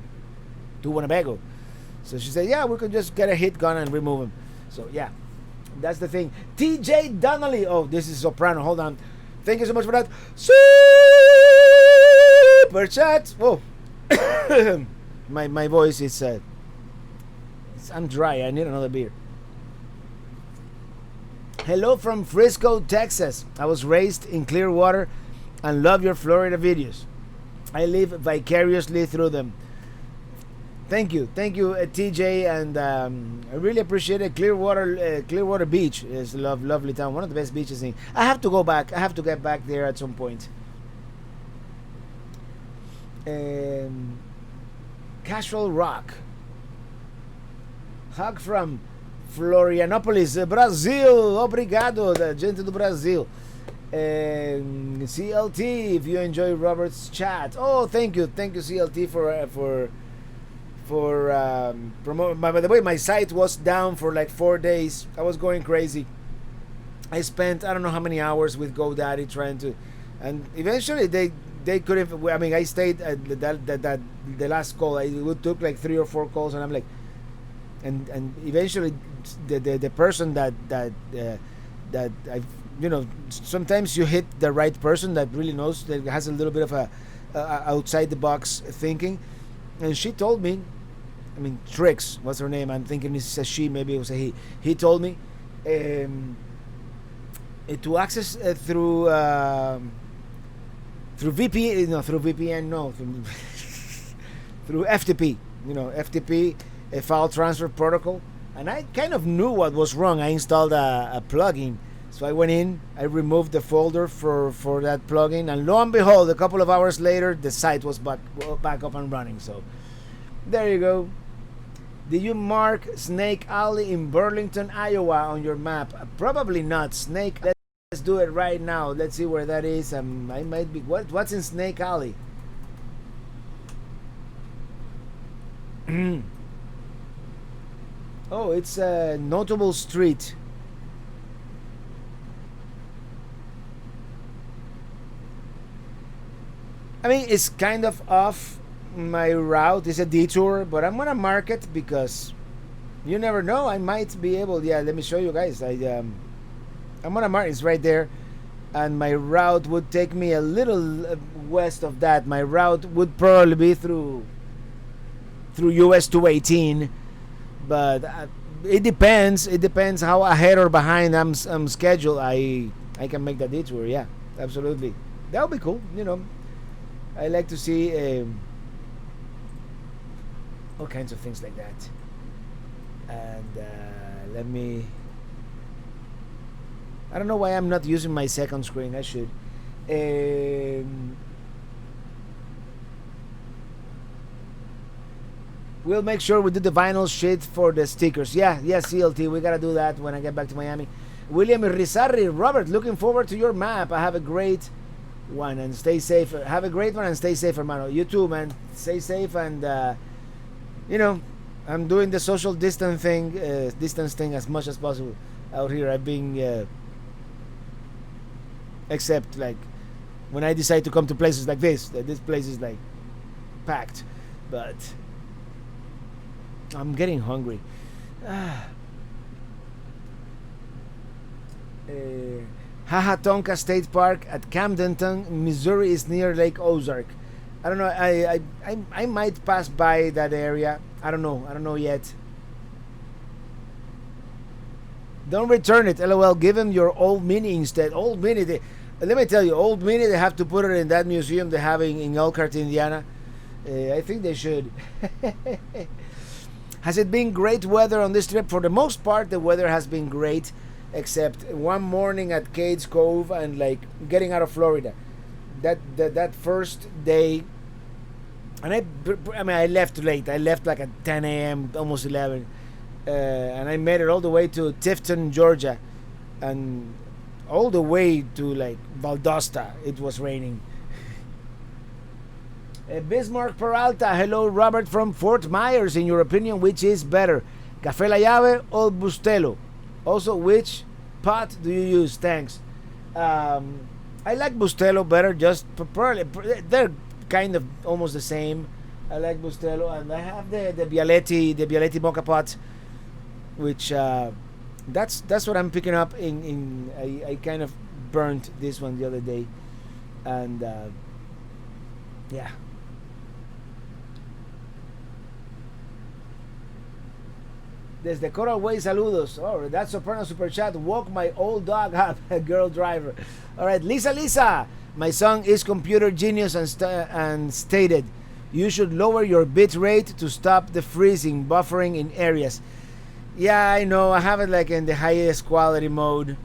Winnebago. So she said, yeah, we could just get a hit gun and remove him. So yeah, that's the thing. TJ Donnelly. Oh, this is soprano. Hold on. Thank you so much for that super chat. Whoa. my voice is I'm dry. I need another beer. Hello from Frisco, Texas. I was raised in Clearwater and love your Florida videos. I live vicariously through them. Thank you, TJ, and I really appreciate it. Clearwater Beach is lovely town, one of the best beaches in. I have to go back. I have to get back there at some point. Casual Rock. Hug from Florianópolis, Brazil. Obrigado, da gente do Brasil. CLT, if you enjoy Robert's chat. Oh, thank you, CLT for promote. By the way, my site was down for like 4 days. I was going crazy. I spent I don't know how many hours with GoDaddy trying to, and eventually they couldn't. I mean, I stayed at the last call. It took like 3 or 4 calls, and I'm like, and eventually the person that I, sometimes you hit the right person that really knows, that has a little bit of a outside the box thinking, and she told me. I mean, Trix, what's her name? I'm thinking it's a she, maybe it was a he. He told me to access through VPN, through FTP, FTP, a file transfer protocol. And I kind of knew what was wrong. I installed a plugin. So I went in, I removed the folder for that plugin, and lo and behold, a couple of hours later, the site was back up and running. So there you go. Did you mark Snake Alley in Burlington, Iowa on your map? Probably not. Snake. Let's do it right now. Let's see where that is. I might be. What's in Snake Alley? Oh, it's a notable street. I mean, it's kind of off my route. Is a detour, but I'm gonna mark it because You never know. I might be able. Yeah, let me show you guys. I'm on a mark. It's right there, and my route would take me a little west of that. My route would probably be through US 218, but it depends. It depends how ahead or behind I'm scheduled. I can make that detour. Yeah, absolutely. That would be cool. I like to see all kinds of things like that. And let me. I don't know why I'm not using my second screen. I should. We'll make sure we do the vinyl shit for the stickers. Yeah, CLT. We gotta do that when I get back to Miami. William Rizarri, Robert, looking forward to your map. I have a great one and stay safe. Have a great one and stay safe, hermano. You too, man. Stay safe and I'm doing the social distance thing as much as possible out here. I've been except like when I decide to come to places like this. This place is like packed, but I'm getting hungry. Hahatonka State Park at Camdenton, Missouri is near Lake Ozark. I don't know. I might pass by that area. I don't know yet. Don't return it. LOL. Give him your old Mini instead. Old Mini. Let me tell you, old Mini. They have to put it in that museum they have in Elkhart, Indiana. I think they should. Has it been great weather on this trip? For the most part, the weather has been great, except one morning at Cades Cove and like getting out of Florida. That first day, and I left late. I left like at 10 a.m., almost 11, and I made it all the way to Tifton, Georgia, and all the way to like Valdosta. It was raining. Bismarck Peralta, hello Robert from Fort Myers. In your opinion, which is better, Café La Llave or Bustelo? Also, which pot do you use? Thanks. I like Bustelo better. Just probably they're kind of almost the same. I like Bustelo, and I have the Bialetti Mocha pot, which that's what I'm picking up. I kind of burnt this one the other day, and yeah. Desde Coral Way, saludos. Oh, that's Soprano Super Chat. Woke my old dog up, a girl driver. All right, Lisa. My song is computer genius and stated, you should lower your bit rate to stop the freezing, buffering in areas. Yeah, I know. I have it like in the highest quality mode.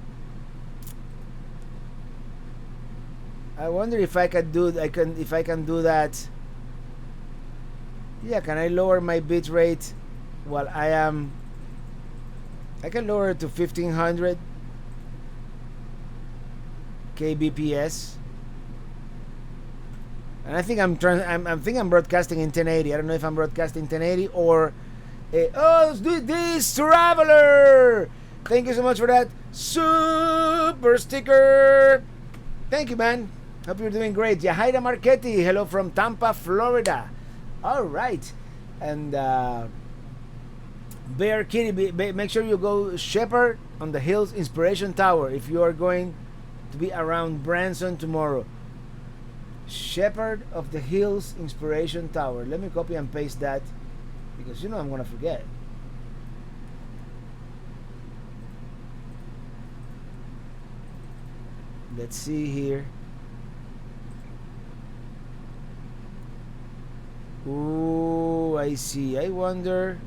I wonder if I can do that. Yeah, can I lower my bit rate while I can lower it to 1500 kbps, and I think I'm broadcasting in 1080. I don't know if I'm broadcasting 1080 or let's do this, Traveler. Thank you so much for that super sticker. Thank you, man. Hope you're doing great. Yahaira Marchetti, hello from Tampa, Florida. All right, and Bear Kitty, make sure you go Shepherd on the Hills Inspiration Tower if you are going to be around Branson tomorrow. Shepherd of the Hills Inspiration Tower. Let me copy and paste that because I'm gonna forget. Let's see here. Ooh, I see. I wonder.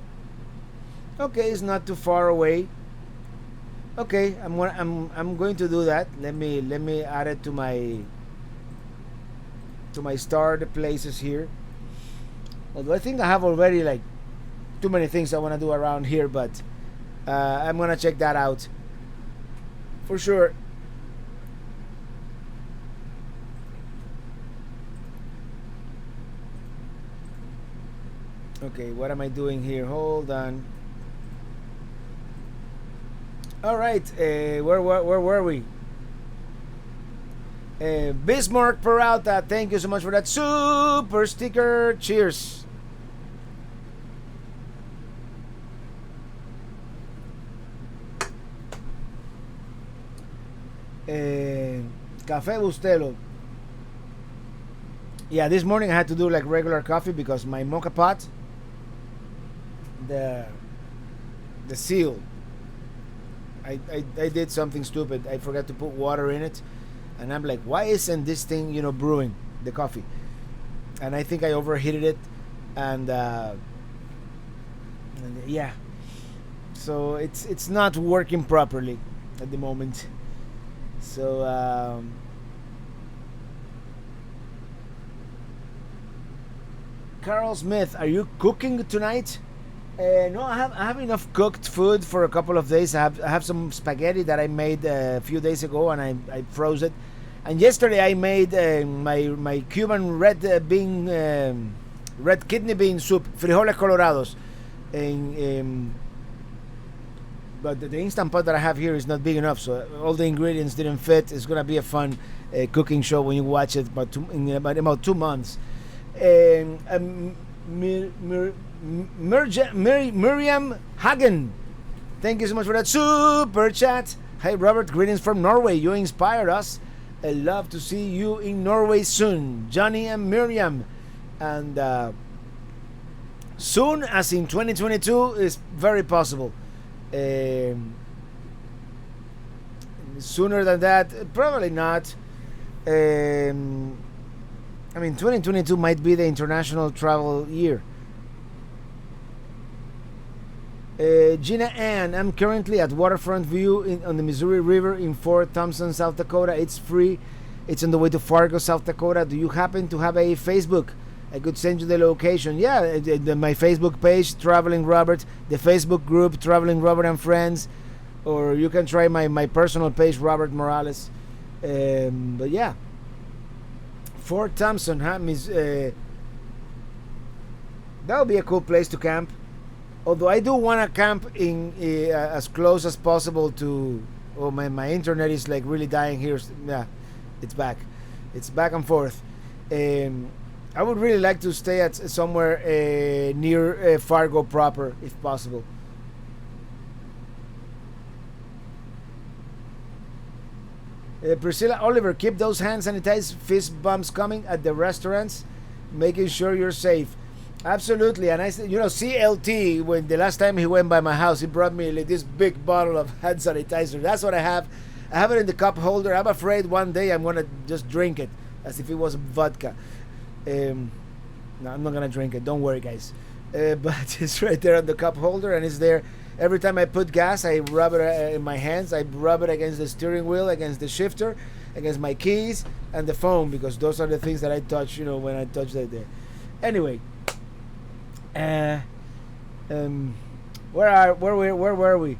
Okay, it's not too far away. Okay, I'm going to do that. Let me add it to my starred places here. Although I think I have already like too many things I want to do around here, but I'm gonna check that out for sure. Okay, what am I doing here? Hold on. All right, where were we? Bismarck Peralta, thank you so much for that super sticker. Cheers. Café Bustelo. Yeah, this morning I had to do like regular coffee because my mocha pot, the the seal, I did something stupid. I forgot to put water in it, and I'm like, why isn't this thing brewing the coffee? And I think I overheated it, and yeah, so it's not working properly at the moment. So Carl Smith, are you cooking tonight? No, I have enough cooked food for a couple of days. I have some spaghetti that I made a few days ago, and I froze it. And yesterday I made my Cuban red kidney bean soup, frijoles colorados. And, but the instant pot that I have here is not big enough, so all the ingredients didn't fit. It's gonna be a fun cooking show when you watch it, but in about 2 months. Miriam Hagen, thank you so much for that super chat. Hey Robert, greetings from Norway. You inspired us. I love to see you in Norway soon, Johnny and Miriam. And soon, as in 2022, is very possible. Sooner than that, probably not. I mean, 2022 might be the international travel year. Gina Ann, I'm currently at Waterfront View on the Missouri River in Fort Thompson, South Dakota. It's free. It's on the way to Fargo, South Dakota. Do you happen to have a Facebook? I could send you the location. Yeah, my Facebook page, Traveling Robert, the Facebook group, Traveling Robert and Friends, or you can try my personal page, Robert Morales. But yeah, Fort Thompson, huh? That would be a cool place to camp. Although I do want to camp in as close as possible to. Oh, my internet is like really dying here. Yeah, it's back. It's back and forth. I would really like to stay at somewhere near Fargo proper, if possible. Priscilla Oliver, keep those hand sanitized fist bumps coming at the restaurants, making sure you're safe. Absolutely. And I said, CLT, when the last time he went by my house, he brought me like this big bottle of hand sanitizer. That's what I have. I have it in the cup holder. I'm afraid one day I'm going to just drink it as if it was vodka. No, I'm not going to drink it. Don't worry, guys. But it's right there on the cup holder, and it's there. Every time I put gas, I rub it in my hands. I rub it against the steering wheel, against the shifter, against my keys, and the phone, because those are the things that I touch, when I touch the... Anyway. Where were we?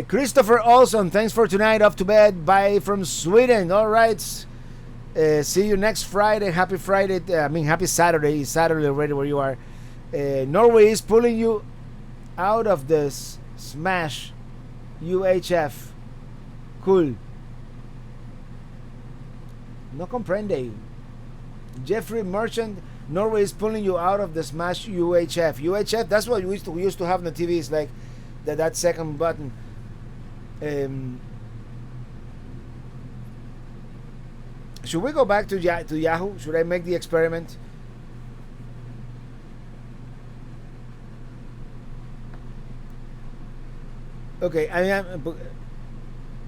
Christopher Olson, thanks for tonight. Off to bed. Bye from Sweden. All right. See you next Friday. Happy Friday. Happy Saturday. It's Saturday already where you are. Norway is pulling you out of this smash. UHF. Cool. No comprende. Jeffrey Merchant. Norway is pulling you out of the smash UHF. UHF, that's what we used to have on the TV. It's like that second button. Should we go back to Yahoo? Should I make the experiment? Okay,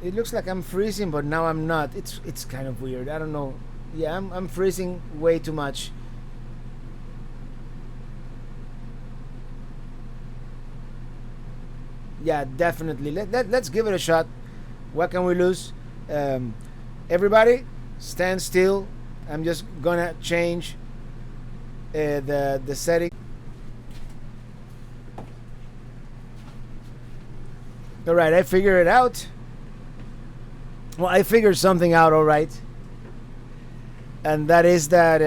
it looks like I'm freezing, but now I'm not. It's kind of weird. I don't know. Yeah, I'm freezing way too much. Yeah, definitely. Let's give it a shot. What can we lose? Everybody, stand still. I'm just gonna change the setting. All right, I figured it out. Well, I figured something out. All right, and that is that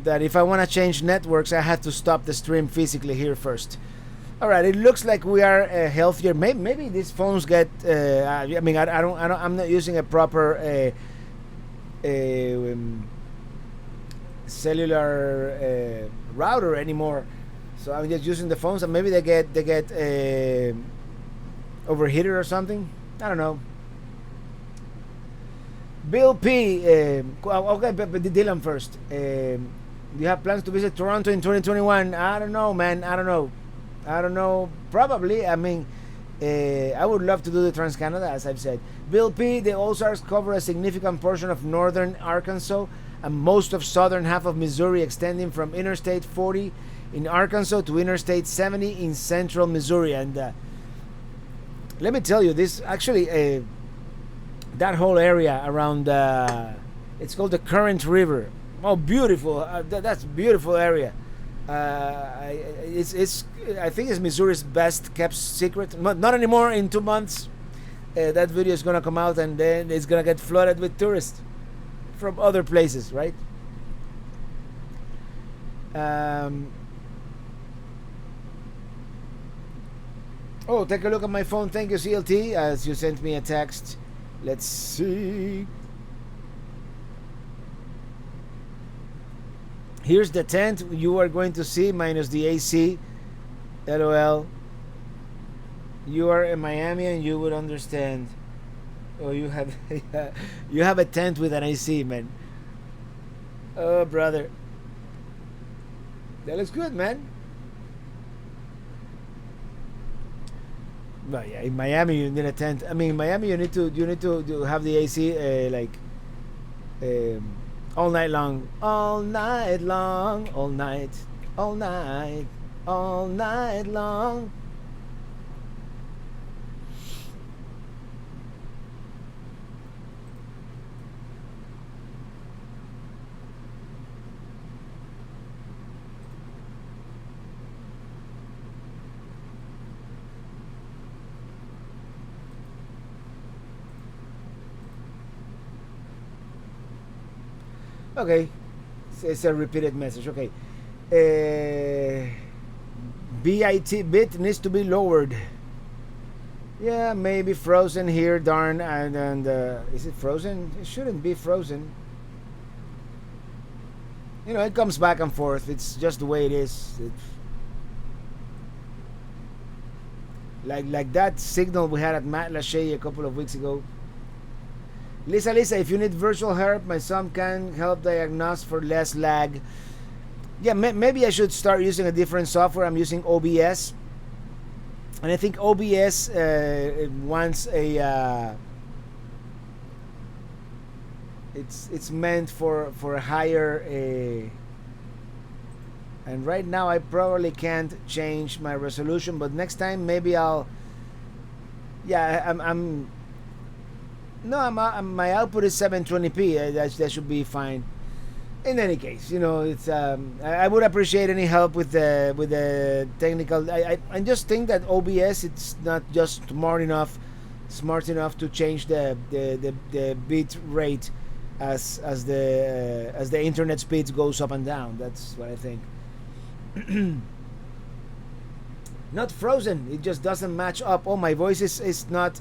if I want to change networks, I have to stop the stream physically here first. All right, it looks like we are healthier. Maybe these phones get. I'm not using a proper cellular router anymore, so I'm just using the phones, and maybe they get overheated or something. I don't know. Bill P. Okay, but Dylan first. You have plans to visit Toronto in 2021? I don't know, man. I don't know. I don't know. Probably. I mean, I would love to do the Trans Canada, as I've said. Bill P. The Ozarks cover a significant portion of northern Arkansas and most of southern half of Missouri, extending from Interstate 40 in Arkansas to Interstate 70 in central Missouri. And let me tell you, this actually, that whole area around, it's called the Current River. Oh, beautiful! That's a beautiful area. It's I think it's Missouri's best kept secret. Not anymore. In 2 months, that video is gonna come out, and then it's gonna get flooded with tourists from other places, right? Oh, take a look at my phone. Thank you, CLT, as you sent me a text. Let's see. Here's the tent you are going to see minus the AC. LOL. You are in Miami and you would understand. Oh, you have you have a tent with an AC, man. Oh, brother. That looks good, man. Well, yeah, in Miami you need a tent. I mean, in Miami you need to have the AC all night long, all night long, all night, all night, all night long. Okay, it's a repeated message. Okay, bit needs to be lowered. Yeah, maybe frozen here, darn. And is it frozen? It shouldn't be frozen. You know, it comes back and forth. It's just the way it is. Like that signal we had at Matt Lachey a couple of weeks ago. Lisa, if you need virtual help, my son can help diagnose for less lag. Yeah, maybe I should start using a different software. I'm using OBS, and I think OBS wants a. It's meant for a higher. And right now I probably can't change my resolution, but next time maybe I'll. Yeah, I'm no, my output is 720p. That should be fine. In any case, you know, it's I would appreciate any help with the technical. I just think that OBS, it's not just smart enough to change the bit rate as the internet speeds goes up and down. That's what I think. Not frozen. It just doesn't match up. Oh, my voice is not.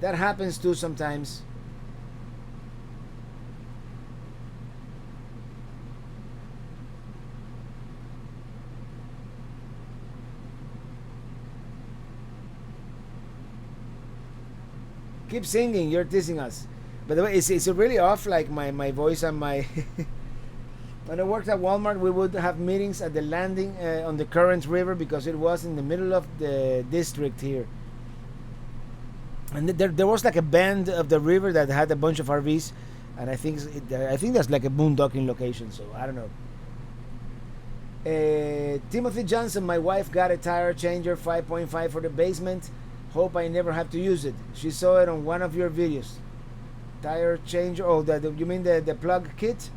That happens too sometimes. Keep singing. You're teasing us. By the way, it's really off. Like my voice and my. When I worked at Walmart, we would have meetings at the landing on the Current River because it was in the middle of the district here. And there was like a bend of the river that had a bunch of RVs, and I think that's like a boondocking location. So I don't know. Timothy Johnson, my wife got a tire changer 5.5 for the basement. Hope I never have to use it. She saw it on one of your videos. Tire changer. Oh, you mean the plug kit?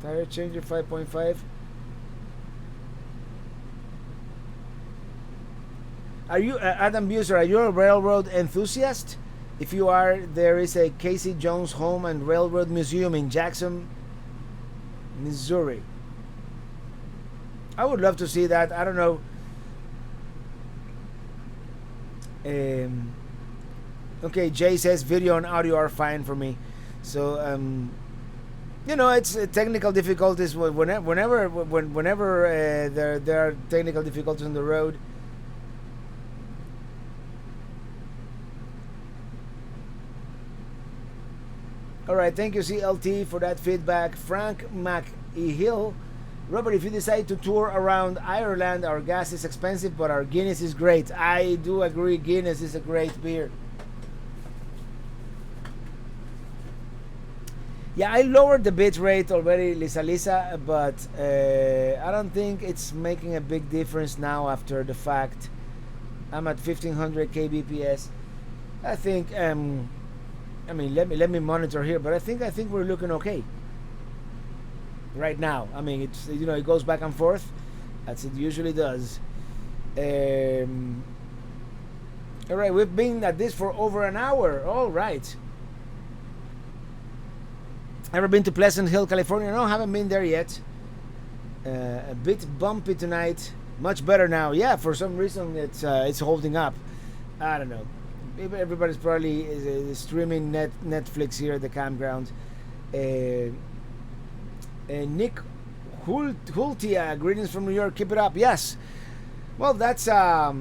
Tire changer 5.5. Are you Adam Buser? Are you a railroad enthusiast? If you are, there is a Casey Jones Home and Railroad Museum in Jackson, Missouri. I would love to see that. I don't know. Okay, Jay says video and audio are fine for me. So you know, it's technical difficulties. Whenever there are technical difficulties on the road. All right, thank you CLT for that feedback. Frank McEhill. Robert, if you decide to tour around Ireland, our gas is expensive, but our Guinness is great. I do agree, Guinness is a great beer. Yeah, I lowered the bit rate already, Lisa, but I don't think it's making a big difference now after the fact. I'm at 1500 kbps. I think I mean let me monitor here, but I think we're looking okay right now. I mean, it's, you know, it goes back and forth as it usually does. All right, we've been at this for over an hour. All right. Ever been to Pleasant Hill, California? No, haven't been there yet. A bit bumpy tonight. Much better now. Yeah, for some reason it's holding up. I don't know. Everybody's probably streaming Netflix here at the campground. Nick Hultia, greetings from New York. Keep it up. Yes. Well, that's I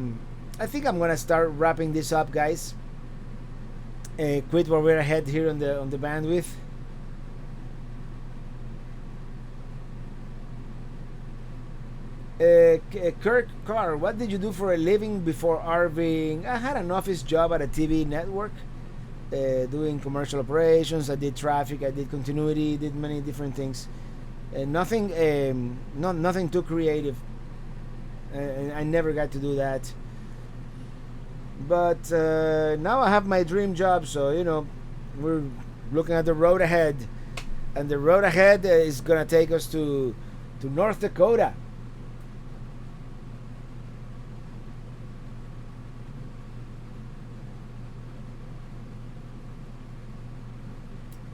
think I'm gonna start wrapping this up, guys. Quit while we're ahead here on the bandwidth. Kirk Carr, what did you do for a living before RVing? I had an office job at a TV network, doing commercial operations. I did traffic, I did continuity, did many different things. Nothing too creative. I never got to do that. But now I have my dream job, so you know, we're looking at the road ahead, and the road ahead is gonna take us to North Dakota.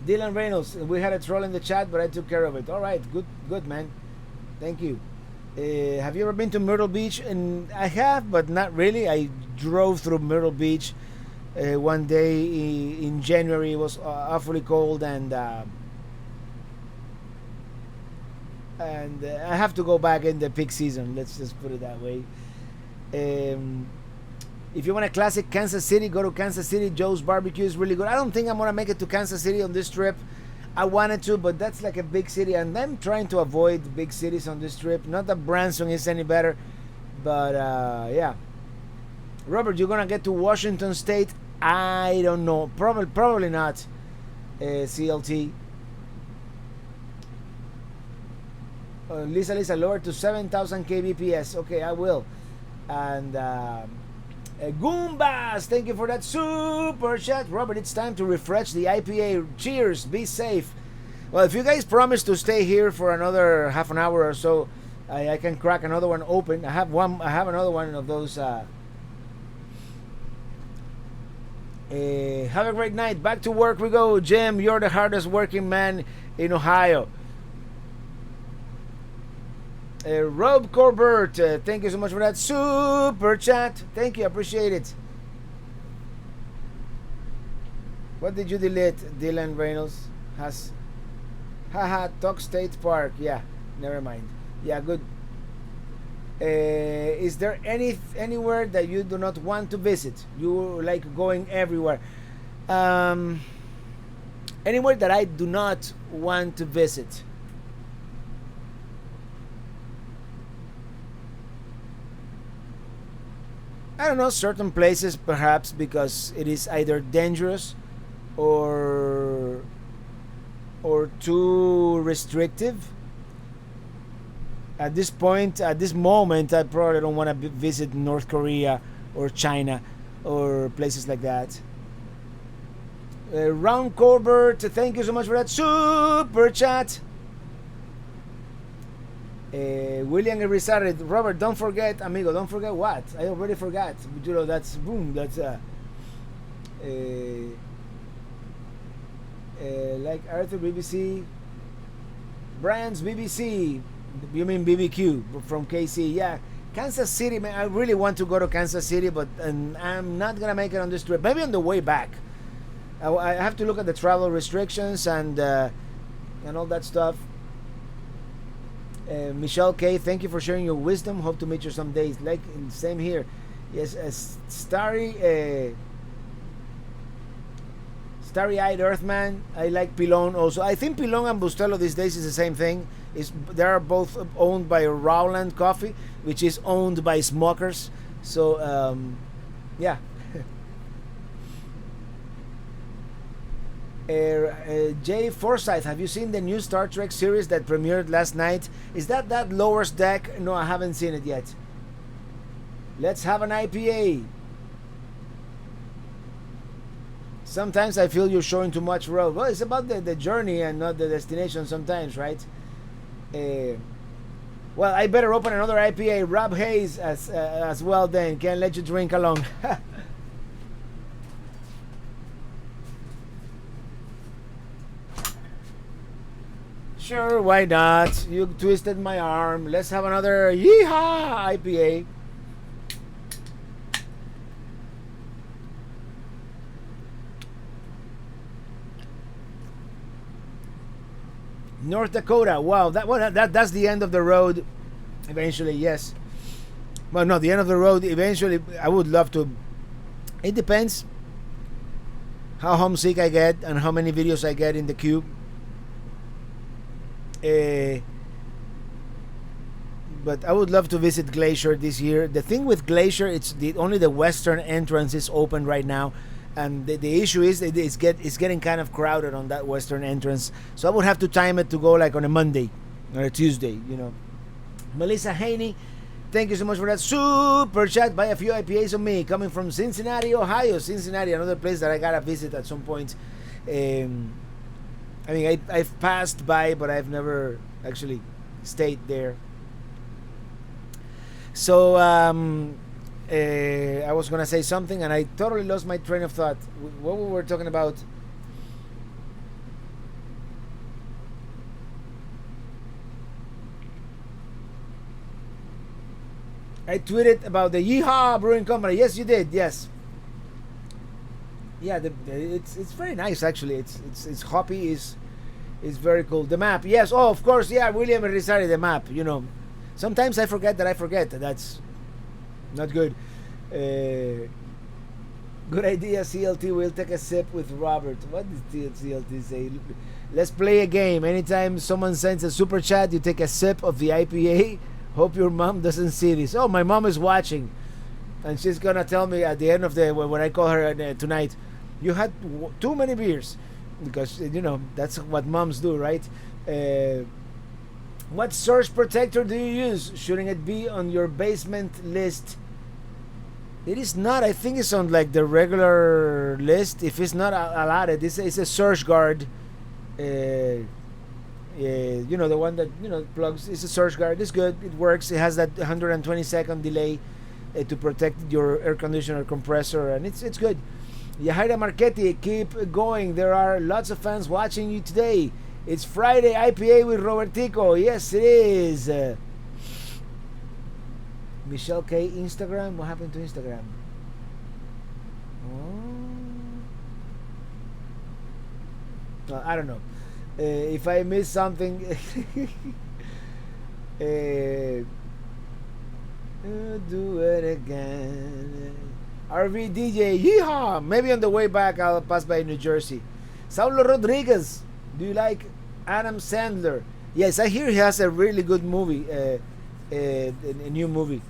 Dylan Reynolds, we had a troll in the chat, but I took care of it. All right, good man. Thank you. Have you ever been to Myrtle Beach? And I have, but not really. I drove through Myrtle Beach one day in January. It was awfully cold, and I have to go back in the peak season. Let's just put it that way. If you want a classic Kansas City, go to Kansas City. Joe's Barbecue is really good. I don't think I'm going to make it to Kansas City on this trip. I wanted to, but that's like a big city, and I'm trying to avoid big cities on this trip. Not that Branson is any better, but yeah. Robert, you're going to get to Washington State? I don't know. Probably not. CLT. Lisa, lower to 7,000 kbps. Okay, I will. And Goombas, thank you for that super chat. Robert, it's time to refresh the IPA. Cheers, be safe. Well, if you guys promise to stay here for another half an hour or so, I can crack another one open. I have another one of those. Have a great night. Back to work we go. Jim, you're the hardest working man in Ohio. Rob Corbett, thank you so much for that super chat. Thank you, appreciate it. What did you delete? Dylan Reynolds has. Haha, Talk State Park. Yeah, never mind. Yeah, good. Is there anywhere that you do not want to visit? You like going everywhere. Anywhere that I do not want to visit. I don't know, certain places perhaps because it is either dangerous or too restrictive. At this point, at this moment, I probably don't want to visit North Korea or China or places like that. Ron Corbett, thank you so much for that super chat. William Rizarre, Robert, don't forget, amigo, don't forget what? I already forgot. You know, that's boom, that's like Arthur BBC, Brands BBC, you mean BBQ from KC? Yeah, Kansas City, man. I really want to go to Kansas City, but I'm not gonna make it on this trip. Maybe on the way back. I have to look at the travel restrictions and all that stuff. Michelle K, thank you for sharing your wisdom. Hope to meet you some days. Like, same Starry-eyed Earthman. I like Pilon also. I think Pilon and Bustelo these days is the same thing. They are both owned by Rowland Coffee, which is owned by Smokers. So yeah. Jay Forsyth, have you seen the new Star Trek series that premiered last night? Is that Lower's Deck? No, I haven't seen it yet. Let's have an IPA. Sometimes I feel you're showing too much road. Well, it's about the journey and not the destination sometimes, right? Well, I better open another IPA. Rob Hayes as well then. Can't let you drink along. Sure, why not? You twisted my arm. Let's have another Yeehaw IPA. North Dakota. Wow, that's the end of the road. Eventually, yes. Well, no, the end of the road. Eventually, I would love to. It depends how homesick I get and how many videos I get in the queue. But I would love to visit Glacier this year. The thing with Glacier, it's only the western entrance is open right now, and the issue is it's getting kind of crowded on that western entrance. So I would have to time it to go like on a Monday or a Tuesday, you know. Melissa Haney, thank you so much for that super chat. Buy a few IPAs on me, coming from Cincinnati, Ohio. Cincinnati, another place that I gotta visit at some point. I mean, I've passed by, but I've never actually stayed there. So I was gonna say something, and I totally lost my train of thought. What we were talking about? I tweeted about the Yeehaw Brewing Company. Yes, you did. Yes. Yeah, it's very nice actually. It's hoppy. Is very cool. The map. Yes. Oh, of course. Yeah, William Rizari. The map. You know, sometimes I forget that I forget. That's not good. Good idea, CLT. We'll take a sip with Robert. What does CLT say? Let's play a game. Anytime someone sends a super chat, you take a sip of the IPA. Hope your mom doesn't see this. Oh, my mom is watching, and she's gonna tell me at the end of the when I call her tonight, you had too many beers, because you know that's what moms do, right? What surge protector do you use? Shouldn't it be on your basement list? It is not. I think it's on like the regular list. If it's not allotted, it's a surge guard. You know, the one that plugs. It's a surge guard. It's good. It works. It has that 120-second delay to protect your air conditioner compressor, and it's good. Yahaira Marchetti, keep going. There are lots of fans watching you today. It's Friday IPA with Robertico. Yes, it is. Michelle K. Instagram. What happened to Instagram? Oh. I don't know. If I miss something, do it again. RV DJ, yeehaw! Maybe on the way back I'll pass by New Jersey. Saulo Rodriguez, do you like Adam Sandler? Yes, I hear he has a really good movie, a new movie.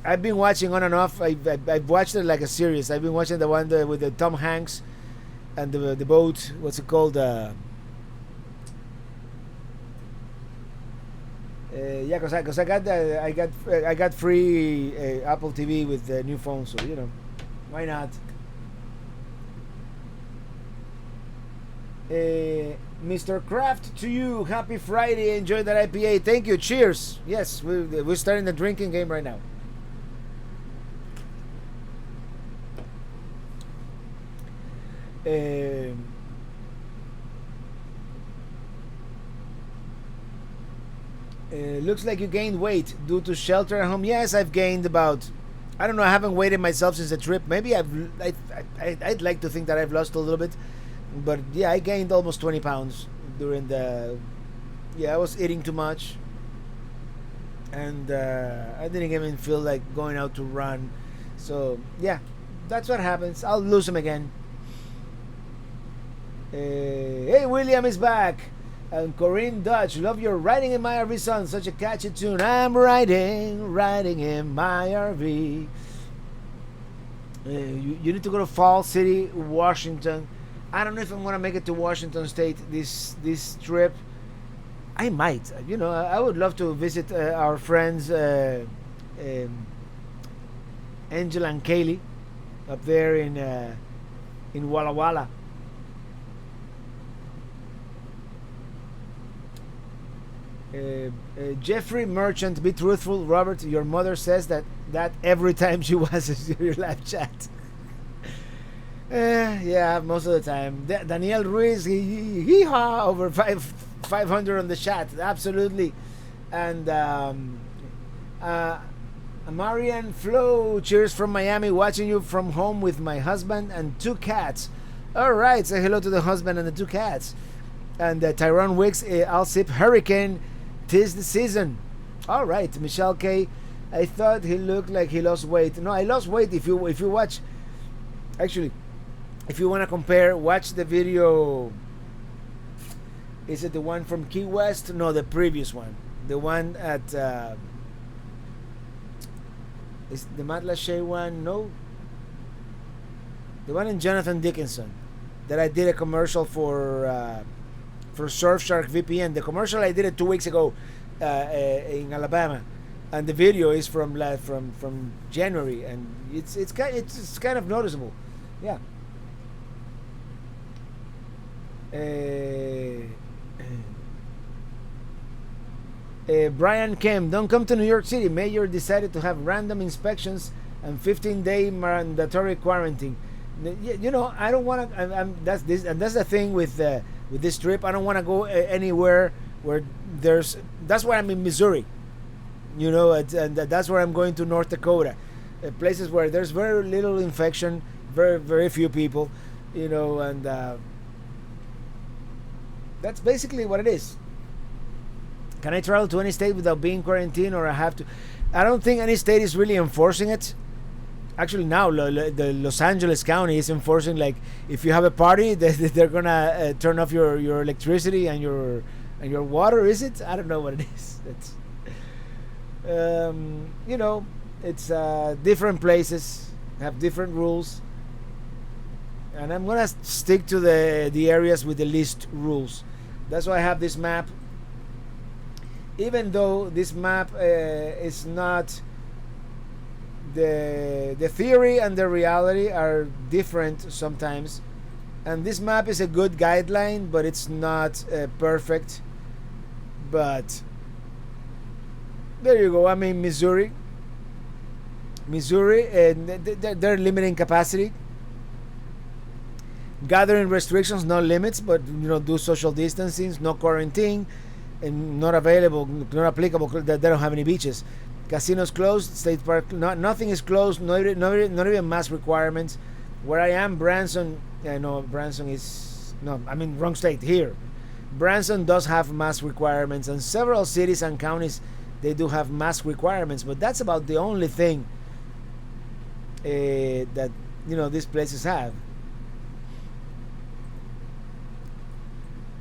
I've been watching on and off. I've watched it like a series. I've been watching the one with the Tom Hanks and the boat. What's it called? Yeah, cause I got free Apple TV with the new phone, so you know, why not? Mr. Kraft, to you, happy Friday. Enjoy that IPA. Thank you. Cheers. Yes, we're starting the drinking game right now. Looks like you gained weight due to shelter at home. Yes, I've gained about, I don't know, I haven't weighed myself since the trip. Maybe I'd like to think that I've lost a little bit, but yeah, I gained almost 20 pounds during the, I was eating too much, and I didn't even feel like going out to run. So yeah, that's what happens. I'll lose them again. Hey, William is back. And Corinne Dutch, love your riding in my RV song, such a catchy tune. I'm riding in my RV. You need to go to Fall City, Washington. I don't know if I'm gonna make it to Washington State this trip. I might. I would love to visit our friends Angela and Kaylee up there in Walla Walla. Jeffrey Merchant, be truthful, Robert. Your mother says that every time she watches your live chat. Yeah, most of the time. Daniel Ruiz, hee-haw, over 500 on the chat. Absolutely. And Marian Flo, cheers from Miami, watching you from home with my husband and 2 cats. All right, say hello to the husband and the 2 cats. And Tyrone Wicks, I'll sip Hurricane. 'Tis the season. All right, Michelle K. I thought he looked like he lost weight. No, I lost weight. If you watch, actually, if you want to compare, watch the video. Is it the one from Key West? No, the previous one. The one at is the Matt Lachey one? No, the one in Jonathan Dickinson that I did a commercial for Surfshark VPN. The commercial I did it 2 weeks ago in Alabama, and the video is from January, and it's kind of noticeable. Yeah. Brian Kemp, don't come to New York City. Mayor decided to have random inspections and 15-day mandatory quarantine. I don't want to. That's the thing with this trip. I don't want to go anywhere where there's. That's why I'm in Missouri. And that's where I'm going to North Dakota, places where there's very little infection, very few people, and that's basically what it is. Can I travel to any state without being quarantined, or I have to? I don't think any state is really enforcing it. Actually, now the Los Angeles County is enforcing, like, if you have a party, they're gonna turn off your electricity and your water. Is it? I don't know what it is. It's it's different places have different rules, and I'm gonna stick to the areas with the least rules. That's why I have this map. Even though this map is not. The theory and the reality are different sometimes, and this map is a good guideline, but it's not perfect. But there you go. I mean, Missouri, and they're limiting capacity, gathering restrictions, no limits, but do social distancing, no quarantine, and not applicable. They don't have any beaches. Casinos closed, state park, nothing is closed, not even mask requirements. Where I am, Branson, Branson is, wrong state, here. Branson does have mask requirements, and several cities and counties, they do have mask requirements, but that's about the only thing that, these places have.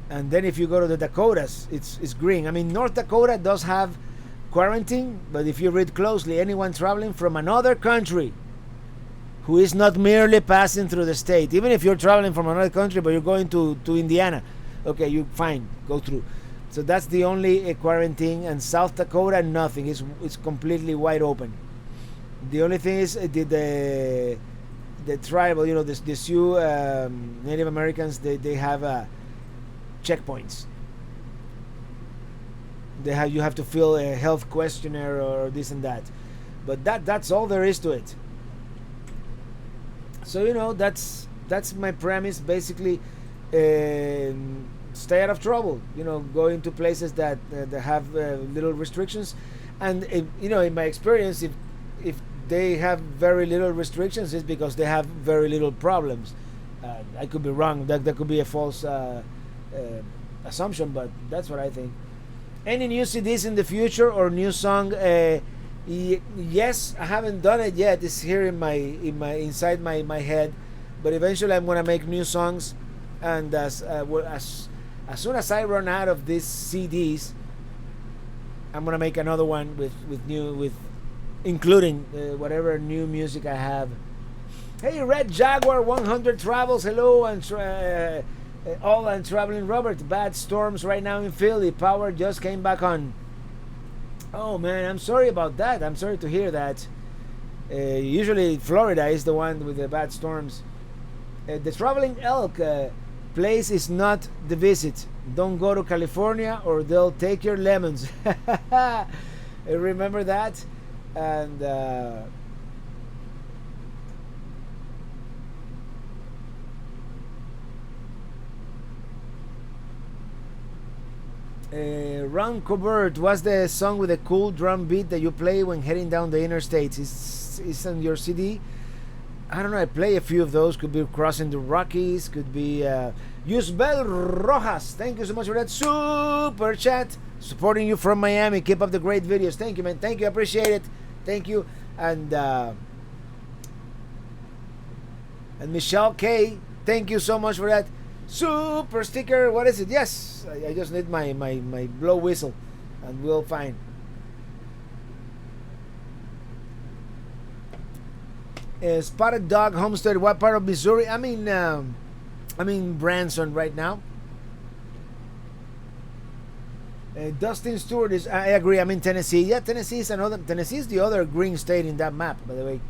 And then if you go to the Dakotas, it's green. I mean, North Dakota does have quarantine, but if you read closely, anyone traveling from another country who is not merely passing through the state, even if you're traveling from another country but you're going to Indiana, okay, you fine, go through. So that's the only quarantine. And South Dakota, nothing. It's completely wide open. The only thing is the tribal, the Sioux Native Americans, they have checkpoints. You have to fill a health questionnaire or this and that, but that's all there is to it. So that's my premise basically. Stay out of trouble. Go into places that have little restrictions, and in my experience, if they have very little restrictions, it's because they have very little problems. I could be wrong. That could be a false assumption, but that's what I think. Any new CDs in the future or new song? Yes, I haven't done it yet. It's here inside my head, but eventually I'm gonna make new songs, And as soon as I run out of these CDs, I'm gonna make another one with including whatever new music I have. Hey, Red Jaguar 100 Travels, hello, and all and traveling Robert. Bad storms right now in Philly. Power just came back on. Oh man, I'm sorry about that. I'm sorry to hear that. Usually Florida is the one with the bad storms. The traveling elk place is not the visit. Don't go to California or they'll take your lemons. Remember that? And Ron Cobert, what's the song with a cool drum beat that you play when heading down the interstates? Is on your CD? I don't know. I play a few of those. Could be Crossing the Rockies. Could be Yusbel Rojas. Thank you so much for that super chat. Supporting you from Miami. Keep up the great videos. Thank you, man. Thank you. I appreciate it. Thank you. And Michelle K. Thank you so much for that super sticker. What is it? Yes. I just need my blow whistle, and we'll find. Spotted Dog Homestead. What part of Missouri? I'm in Branson right now. Dustin Stewart is. I agree. I'm in Tennessee. Yeah, Tennessee is the other green state in that map, by the way.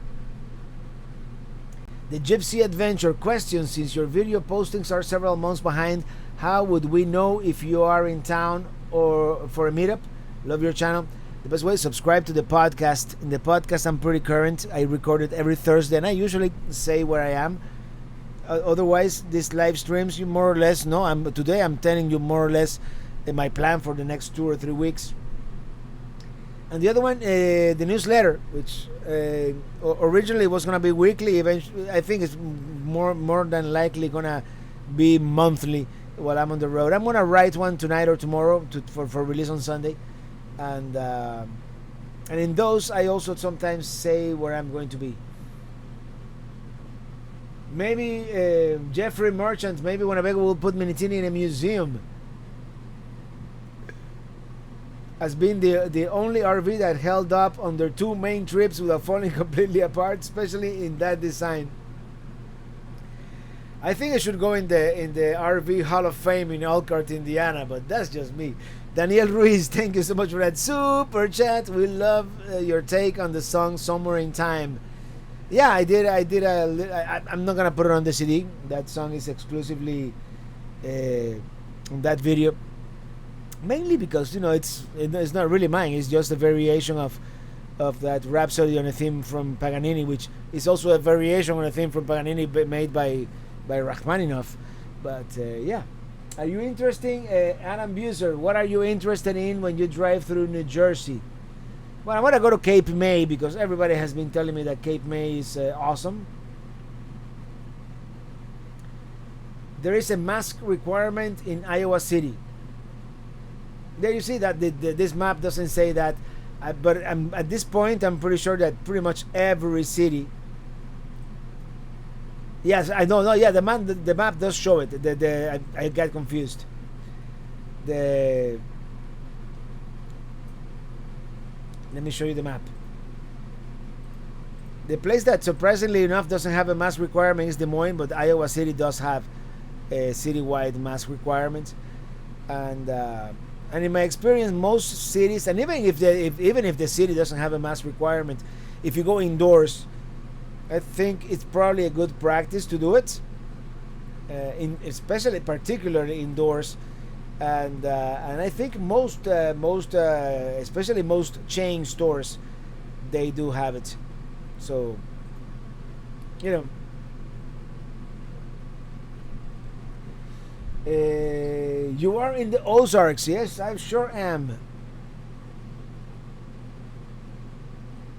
The Gypsy Adventure question: since your video postings are several months behind, how would we know if you are in town or for a meetup? Love your channel. The best way is subscribe to the podcast. In the podcast, I'm pretty current. I record it every Thursday, and I usually say where I am. Otherwise, these live streams, you more or less know. Today I'm telling you more or less my plan for the next 2 or 3 weeks. And the other one, the newsletter, which originally was going to be weekly. Eventually, I think it's more than likely going to be monthly while I'm on the road. I'm going to write one tonight or tomorrow for release on Sunday. And in those I also sometimes say where I'm going to be. Maybe Jeffrey Merchant, maybe Winnebago will put Minitini in a museum as being the only RV that held up on their 2 main trips without falling completely apart, especially in that design. I think I should go in the RV Hall of Fame in Elkhart, Indiana, but that's just me. Daniel Ruiz, thank you so much for that super chat. We love your take on the song Somewhere in Time. Yeah, I did. I'm not gonna put it on the CD. That song is exclusively on that video, mainly because it's not really mine. It's just a variation of that Rhapsody on a theme from Paganini, which is also a variation on a theme from Paganini made by Rachmaninoff. But yeah. Are you interested, Adam Buser? What are you interested in when you drive through New Jersey? Well, I want to go to Cape May because everybody has been telling me that Cape May is awesome. There is a mask requirement in Iowa City. There you see that this map doesn't say that, but at this point I'm pretty sure that pretty much every city. Yes, I know. No, yeah, the map does show it. I got confused. Let me show you the map. The place that surprisingly enough doesn't have a mask requirement is Des Moines, but Iowa City does have a citywide mask requirement. And in my experience, most cities, and even if the city doesn't have a mask requirement, if you go indoors, I think it's probably a good practice to do it, particularly indoors, and I think most especially most chain stores, they do have it. So you are in the Ozarks. Yes, I sure am.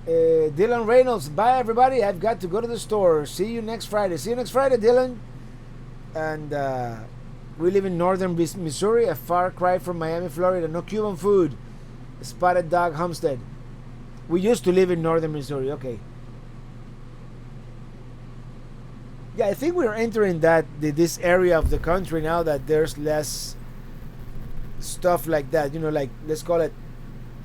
Dylan Reynolds, bye everybody. I've got to go to the store. See you next Friday. See you next Friday, Dylan. And we live in northern Missouri, a far cry from Miami, Florida. No Cuban food. Spotted Dog Homestead. We used to live in northern Missouri. Okay. Yeah, I think we're entering this area of the country now that there's less stuff like that. Like, let's call it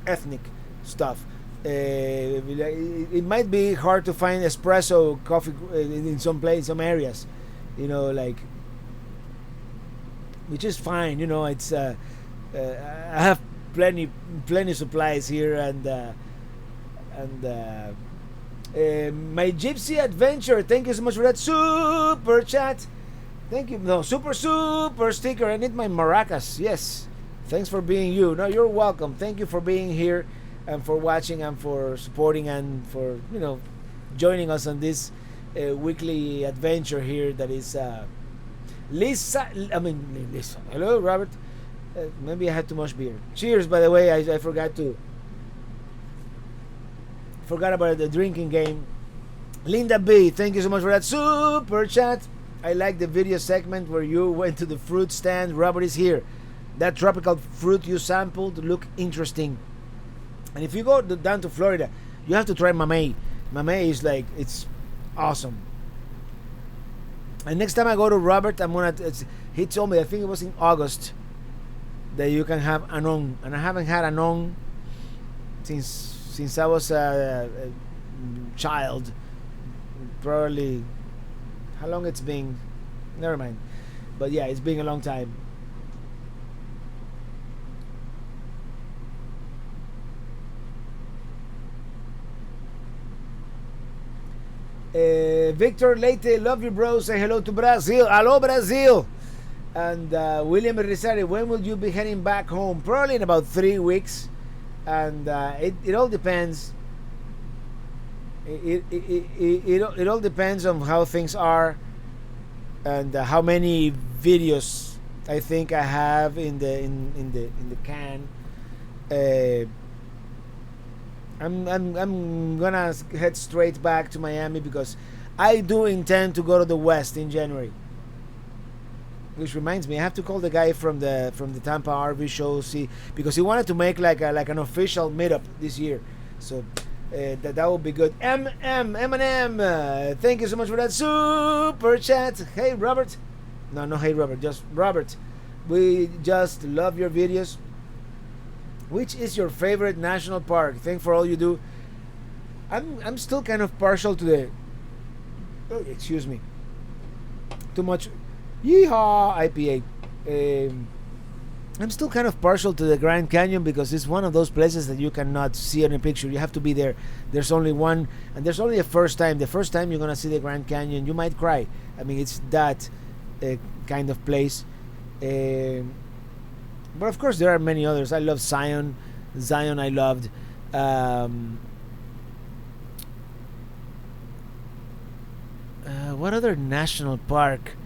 ethnic stuff. It might be hard to find espresso coffee in some areas, like, which is fine. It's I have plenty supplies here, and my gypsy adventure. Thank you so much for that super chat. Thank you. No, super sticker. I need my maracas. Yes. Thanks for being you. No, you're welcome. Thank you for being here and for watching and for supporting and for joining us on this weekly adventure here. That is Lisa. Lisa. Hello, Robert. Maybe I had too much beer. Cheers, by the way. I forgot about the drinking game. Linda B, thank you so much for that super chat. I like the video segment where you went to the fruit stand. Robert is here. That tropical fruit you sampled look interesting. And if you go down to Florida, you have to try mamey. Mamey is like, it's awesome. And next time I go to Robert, he told me, I think it was in August, that you can have anon. And I haven't had anon since I was a child. Probably, how long it's been? Never mind. But yeah, it's been a long time. Victor Leite, love you, bro. Say hello to Brazil. Hello, Brazil. And William Rizari, when will you be heading back home? Probably in about 3 weeks. And it all depends. It all depends on how things are and how many videos I think I have in the can. I'm gonna head straight back to Miami because I do intend to go to the West in January. Which reminds me, I have to call the guy from the Tampa RV show, because he wanted to make like an official meetup this year. So that would be good. Eminem, thank you so much for that super chat. Hey Robert, no, hey Robert, just Robert. We just love your videos. Which is your favorite national park? Thanks for all you do. I'm still kind of partial to the. Oh, excuse me. Too much. Yeehaw, IPA. I'm still kind of partial to the Grand Canyon because it's one of those places that you cannot see in a picture. You have to be there. There's only one, and there's only a first time. The first time you're gonna see the Grand Canyon, you might cry. I mean, it's that kind of place. But of course, there are many others. I love Zion. I loved. What other national park?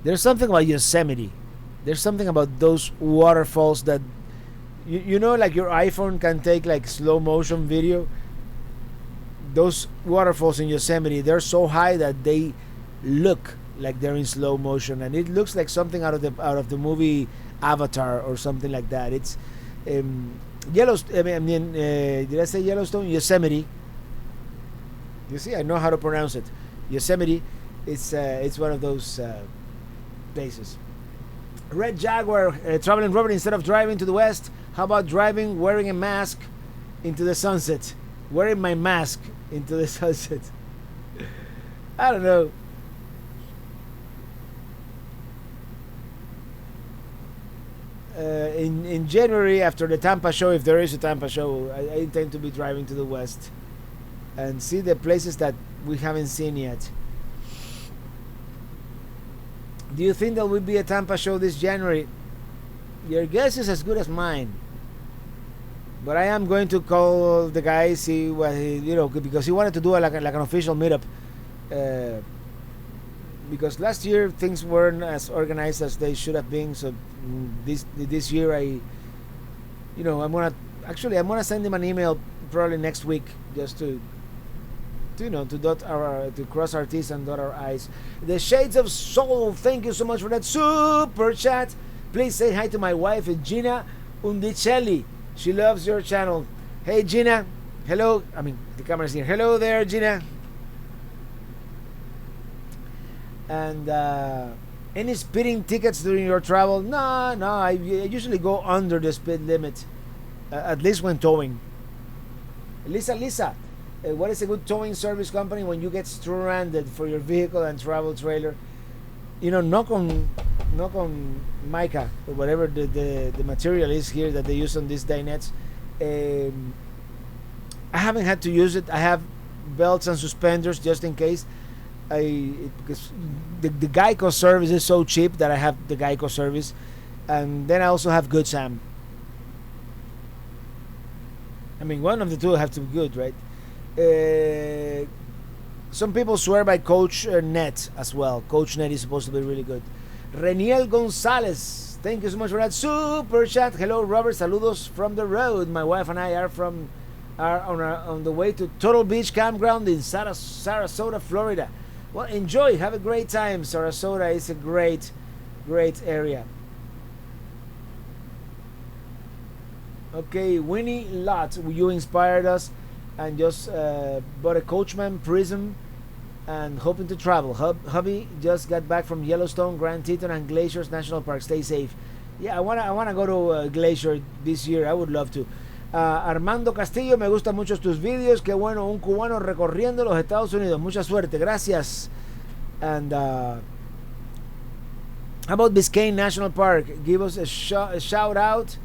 There's something about Yosemite. There's something about those waterfalls that like your iPhone can take like slow motion video. Those waterfalls in Yosemite, they're so high that they look like they're in slow motion, and it looks like something out of the movie Avatar or something like that. It's Yellowstone. Did I say Yellowstone? Yosemite. You see, I know how to pronounce it. Yosemite. It's one of those places. Red Jaguar, traveling Robert, instead of driving to the west, how about driving wearing a mask into the sunset? Wearing my mask into the sunset. I don't know. In January, after the Tampa show, if there is a Tampa show, I intend to be driving to the west and see the places that we haven't seen yet. Do you think there will be a Tampa show this January? Your guess is as good as mine. But I am going to call the guy, see what because he wanted to do like an official meetup. Because last year things weren't as organized as they should have been. So this year I'm gonna send him an email probably next week just to cross our T's and dot our I's. The Shades of Soul, thank you so much for that super chat. Please say hi to my wife, Gina Undicelli. She loves your channel. Hey Gina, hello. The camera's here. Hello there, Gina. And any speeding tickets during your travel? No, no. I usually go under the speed limit, at least when towing. Lisa, what is a good towing service company when you get stranded for your vehicle and travel trailer? You know, knock on mica or whatever the material is here that they use on these dinettes. I haven't had to use it. I have belts and suspenders just in case. Because the Geico service is so cheap that I have the Geico service, and then I also have Good Sam. I mean, one of the two have to be good, right? Some people swear by Coach Net as well. Coach Net is supposed to be really good. Reniel Gonzalez, thank you so much for that super chat. Hello, Robert. Saludos from the road. My wife and I are on the way to Turtle Beach Campground in Sarasota, Florida. Well, enjoy. Have a great time. Sarasota is a great area. Okay, Winnie Lot, you inspired us, and just bought a Coachman Prism and hoping to travel. Hubby just got back from Yellowstone, Grand Teton, and Glaciers National Park. Stay safe. Yeah, I wanna go to Glacier this year. I would love to. Armando Castillo, me gustan mucho tus vídeos. Qué bueno, un cubano recorriendo los Estados Unidos. Mucha suerte, gracias. And how about Biscayne National Park? Give us a shout out.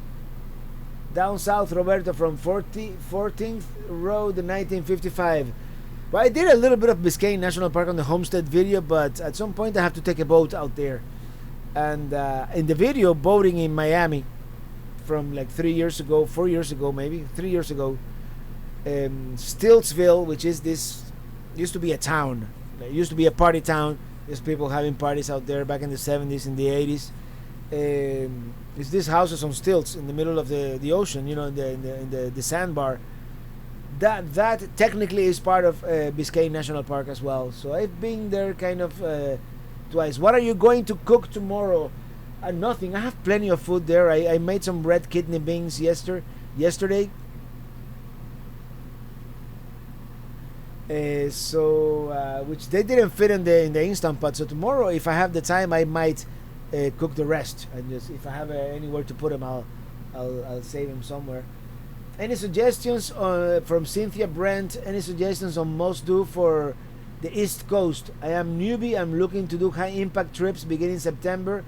Down south, Roberto from 14th Road, 1955. Well, I did a little bit of Biscayne National Park on the Homestead video, but at some point I have to take a boat out there. And in the video, boating in Miami from like 4 years ago, maybe 3 years ago, Stiltsville, which is used to be a town. It used to be a party town. There's people having parties out there back in the 70s and the 80s. It's these houses on stilts in the middle of the ocean, you know, in the sandbar. That technically is part of Biscayne National Park as well. So I've been there kind of twice. What are you going to cook tomorrow? Nothing. I have plenty of food there. I made some red kidney beans yesterday. Which they didn't fit in the Instant Pot. So tomorrow, if I have the time, I might cook the rest. And just if I have anywhere to put them, I'll save them somewhere. Any suggestions from Cynthia Brent? Any suggestions on must do for the East Coast? I am newbie. I'm looking to do high impact trips beginning September,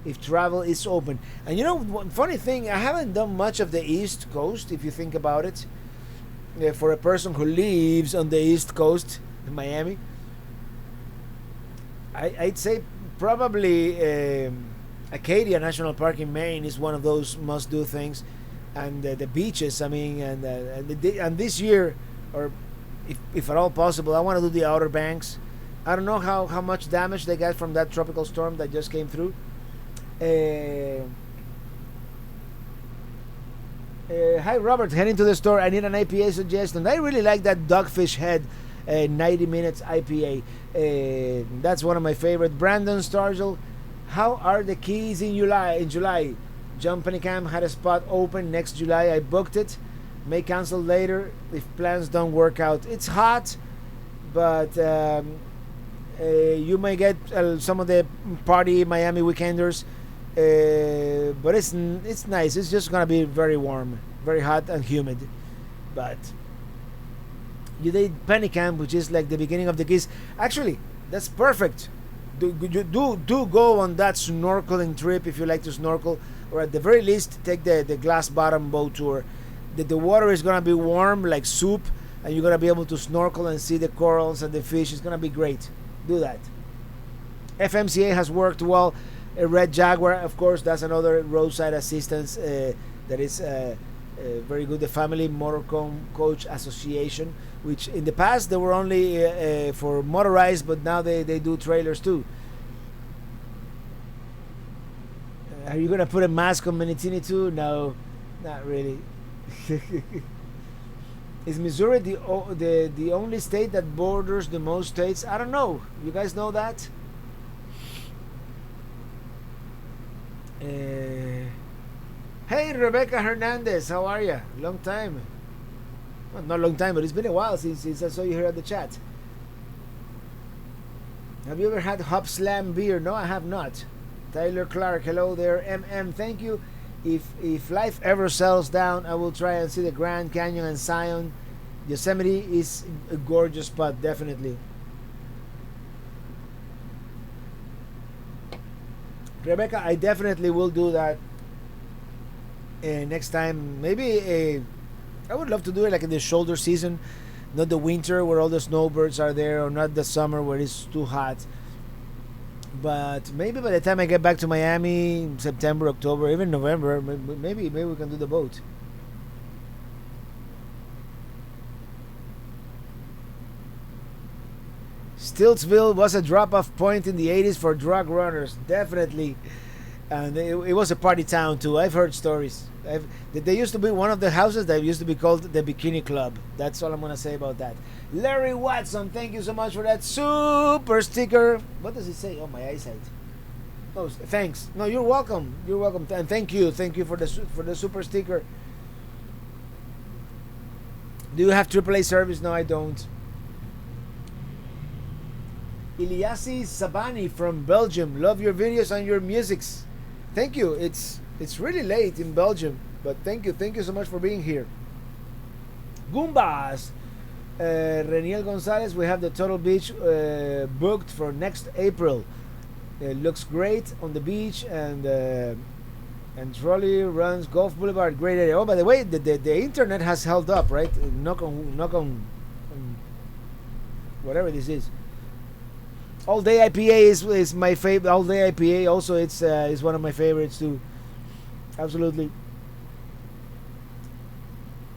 if travel is open. And you know, one funny thing, I haven't done much of the East Coast, if you think about it. For a person who lives on the East Coast in Miami, I'd say probably Acadia National Park in Maine is one of those must-do things, and the beaches. I mean, and this year, or if at all possible, I want to do the Outer Banks. I don't know how much damage they got from that tropical storm that just came through. Hi Robert, heading to the store. I need an IPA suggestion. I really like that Dogfish Head 90 minutes IPA. That's one of my favorite. Brandon Stargell, how are the keys in July? John Pennicamp had a spot open next July. I booked it. May cancel later if plans don't work out. It's hot, but you may get some of the party Miami weekenders. But it's nice. It's just gonna be very warm, very hot and humid. But you did Pennicamp, which is like the beginning of the Keys. Actually, that's perfect. Do go on that snorkeling trip if you like to snorkel, or at the very least take the glass bottom boat tour. The water is gonna be warm like soup, and you're gonna be able to snorkel and see the corals and the fish. It's gonna be great. Do that. FMCA has worked well. A Red Jaguar, of course, that's another roadside assistance that is very good. The Family Motor Coach Association, which in the past they were only for motorized, but now they do trailers too. Are you gonna put a mask on Minitini too? No, not really. Is Missouri the only state that borders the most states? I don't know. You guys know that? Hey Rebecca Hernandez, how are you? Long time. Well, not long time, but it's been a while since I saw you here at the chat. Have you ever had Hop Slam beer? No, I have not. Tyler Clark, hello there. MM, thank you. If life ever settles down, I will try and see the Grand Canyon and Zion. Yosemite is a gorgeous spot, definitely. Rebecca, I definitely will do that next time. Maybe I would love to do it like in the shoulder season, not the winter where all the snowbirds are there, or not the summer where it's too hot. But maybe by the time I get back to Miami, September, October, even November, maybe we can do the boat. Stiltsville was a drop-off point in the 80s for drug runners, definitely, and it was a party town too. I've heard stories. There used to be one of the houses that used to be called the Bikini Club. That's all I'm gonna say about that. Larry Watson, thank you so much for that super sticker. What does it say? Oh, my eyesight. Oh, thanks. No, you're welcome. You're welcome, and thank you for the super sticker. Do you have AAA service? No, I don't. Ilyasi Sabani from Belgium. Love your videos and your musics. Thank you. It's really late in Belgium, but thank you so much for being here. Goombas. Reniel Gonzalez, we have the Total Beach booked for next April. It looks great on the beach, and trolley runs Golf Boulevard, great area. Oh, by the way, the internet has held up, right? Knock on whatever this is. All Day IPA is my favorite. All Day IPA also is one of my favorites too. Absolutely.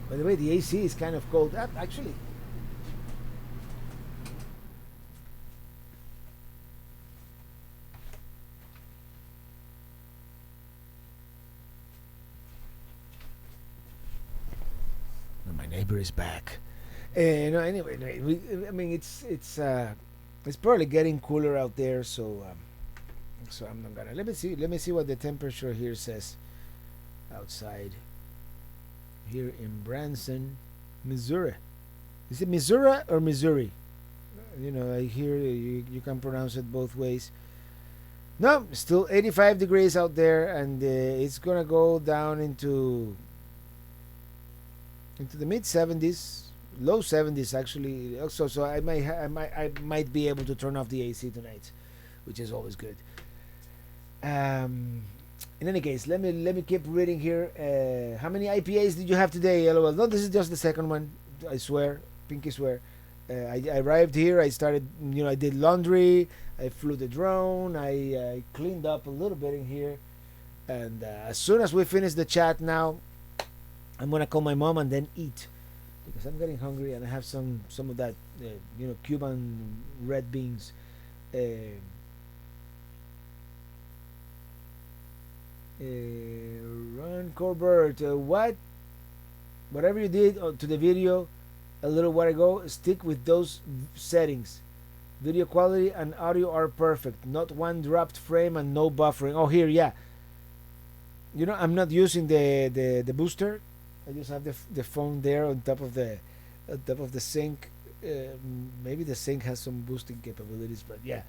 By the way, the AC is kind of cold. Actually, my neighbor is back. No, anyway, I mean it's probably getting cooler out there, so I'm not gonna. Let me see what the temperature here says outside here in Branson, Missouri. Is it Missouri or Missouri? I hear you can pronounce it both ways. No, still 85 degrees out there, and it's gonna go down into the mid 70s, low 70s actually. Also, so I might be able to turn off the AC tonight, which is always good. In any case, let me keep reading here. How many IPAs did you have today? LOL. No, this is just the second one. I swear, pinky swear. I arrived here. I started. I did laundry. I flew the drone. I cleaned up a little bit in here, and as soon as we finish the chat now, I'm gonna call my mom and then eat, because I'm getting hungry and I have some of that Cuban red beans. Ron Corbett, whatever you did to the video a little while ago, stick with those settings. Video quality and audio are perfect. Not one dropped frame and no buffering. Oh, here, yeah. I'm not using the booster. I just have the phone there on top of the sink. Maybe the sink has some boosting capabilities, but yeah,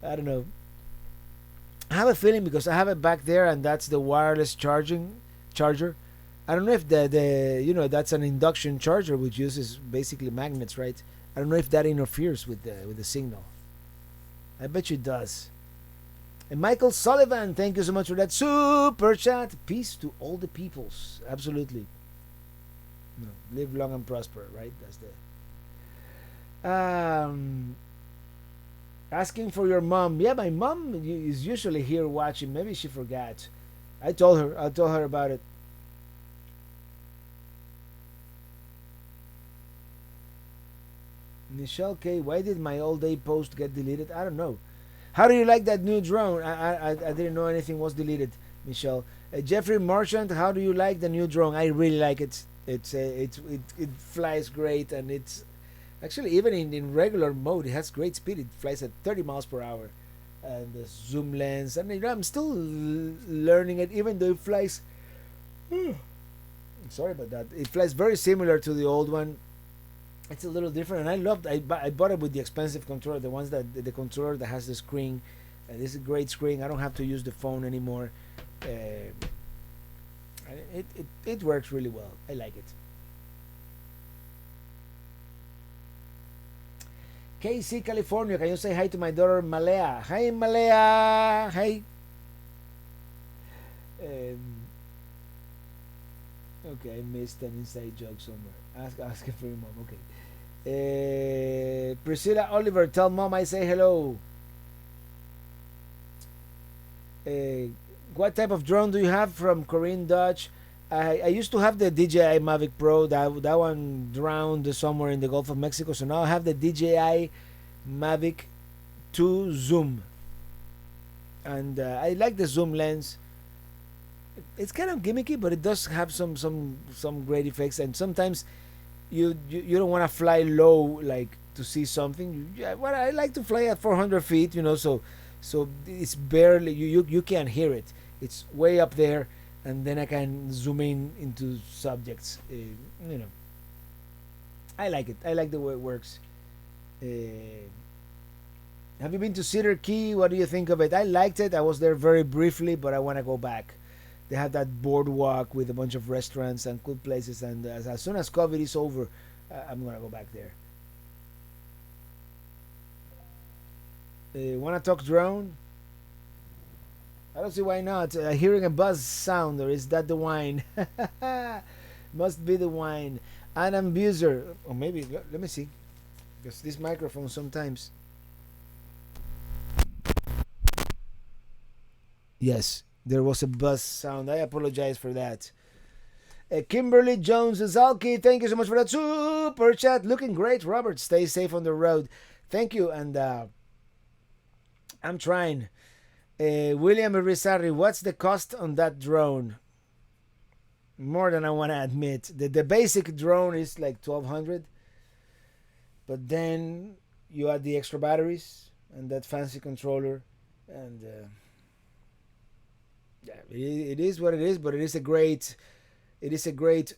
I don't know. I have a feeling because I have it back there, and that's the wireless charger. I don't know if that's an induction charger which uses basically magnets, right? I don't know if that interferes with the signal. I bet you it does. And Michael Sullivan, thank you so much for that super chat. Peace to all the peoples. Absolutely. Live long and prosper, right? That's the. Asking for your mom. Yeah, my mom is usually here watching. Maybe she forgot. I'll tell her about it. Michelle K, why did my all day post get deleted? I don't know. How do you like that new drone? I didn't know anything was deleted, Michelle. Jeffrey Marchant, how do you like the new drone? I really like it. It flies great, and it's actually, even in regular mode, it has great speed. It flies at 30 miles per hour, and the zoom lens. And I'm still learning it, even though it flies. Sorry about that. It flies very similar to the old one. It's a little different, and I loved. I bought it with the expensive controller, the ones that the controller that has the screen. This is a great screen. I don't have to use the phone anymore. It works really well. I like it. KC, California. Can you say hi to my daughter Malea? Hi Malea. Hi. Um, okay, I missed an inside joke somewhere. Ask it for your mom. Okay. Priscilla Oliver, tell mom I say hello. Uh, what type of drone do you have? From Corinne Dutch. I used to have the DJI Mavic Pro. That one drowned somewhere in the Gulf of Mexico. So now I have the DJI Mavic 2 Zoom, and I like the zoom lens. It's kind of gimmicky, but it does have some great effects. And sometimes you don't want to fly low like to see something. Well, I like to fly at 400 feet, so it's barely you can't hear it. It's way up there, and then I can zoom in into subjects. I like it. I like the way it works. Have you been to Cedar Key? What do you think of it? I liked it. I was there very briefly, but I want to go back. They have that boardwalk with a bunch of restaurants and cool places, and as soon as COVID is over, I'm gonna go back there. Wanna talk drone? I don't see why not. Hearing a buzz sound, or is that the wine? Must be the wine. Adam Buser, or maybe let me see, because this microphone sometimes. Yes, there was a buzz sound. I apologize for that. Kimberly Jones Zalki, thank you so much for that super chat. Looking great, Robert. Stay safe on the road. Thank you, and I'm trying. William Rizarri, what's the cost on that drone? More than I want to admit. The basic drone is like 1,200, but then you add the extra batteries and that fancy controller, and yeah, it is what it is. But it is a great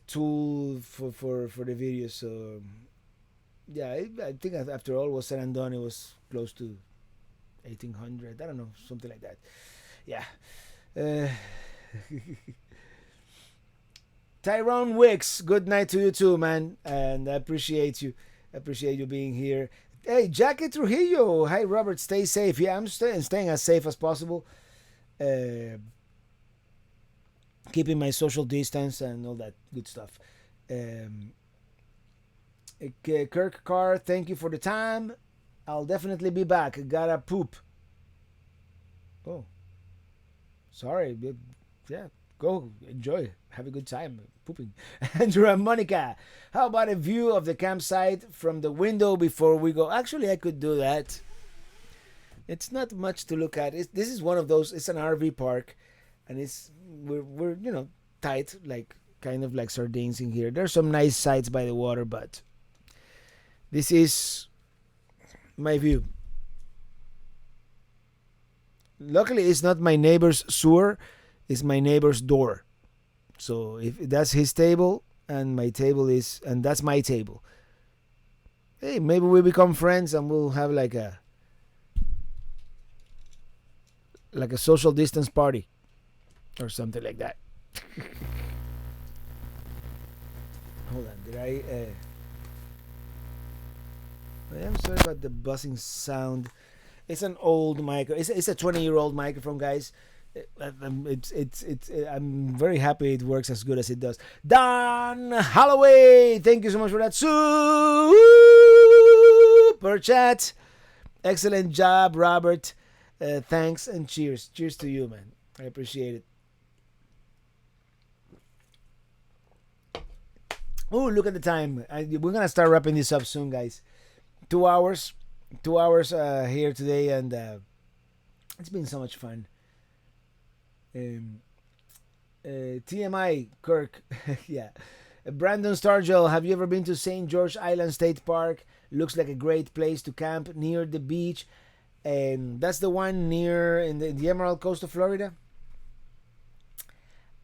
tool for the video. So yeah, I think after all was said and done, it was close to 1,800. I don't know, something like that. Yeah. Uh, Tyrone Wicks, good night to you too, man, and I appreciate you. Appreciate you being here. Hey, Jackie Trujillo. Hi, Robert. Stay safe. Yeah, I'm staying as safe as possible. Uh, Keeping my social distance and all that good stuff. Kirk Carr, thank you for the time. I'll definitely be back. Gotta poop. Oh, sorry. Yeah, go enjoy. Have a good time pooping. Andrew and Monica, how about a view of the campsite from the window before we go? Actually, I could do that. It's not much to look at. This is one of those. It's an RV park, and we're tight, like kind of like sardines in here. There's some nice sites by the water, but this is my view. Luckily, it's not my neighbor's sewer; it's my neighbor's door. So if that's his table and my table is, and that's my table. Hey, maybe we become friends and we'll have like a social distance party or something like that. Hold on, did I'm sorry about the buzzing sound. It's an old micro. It's a 20-year-old microphone, guys. I'm very happy it works as good as it does. Don Holloway, thank you so much for that super chat. Excellent job, Robert. Thanks and cheers. Cheers to you, man. I appreciate it. Oh, look at the time. We're gonna start wrapping this up soon, guys. 2 hours, 2 hours here today, and it's been so much fun. TMI, Kirk. Yeah. Brandon Stargell, have you ever been to St. George Island State Park? Looks like a great place to camp near the beach. That's the one near in the Emerald Coast of Florida.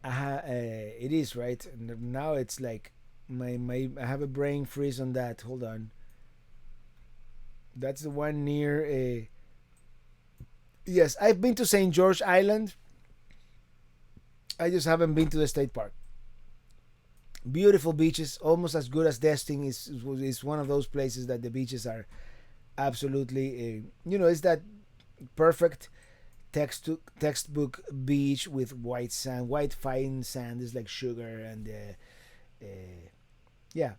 It is, right? Now it's like I have a brain freeze on that. Hold on. That's the one near a. Yes, I've been to St. George Island. I just haven't been to the state park. Beautiful beaches, almost as good as Destin is one of those places that the beaches are absolutely. It's that perfect textbook beach with white sand, white fine sand is like sugar, and yeah.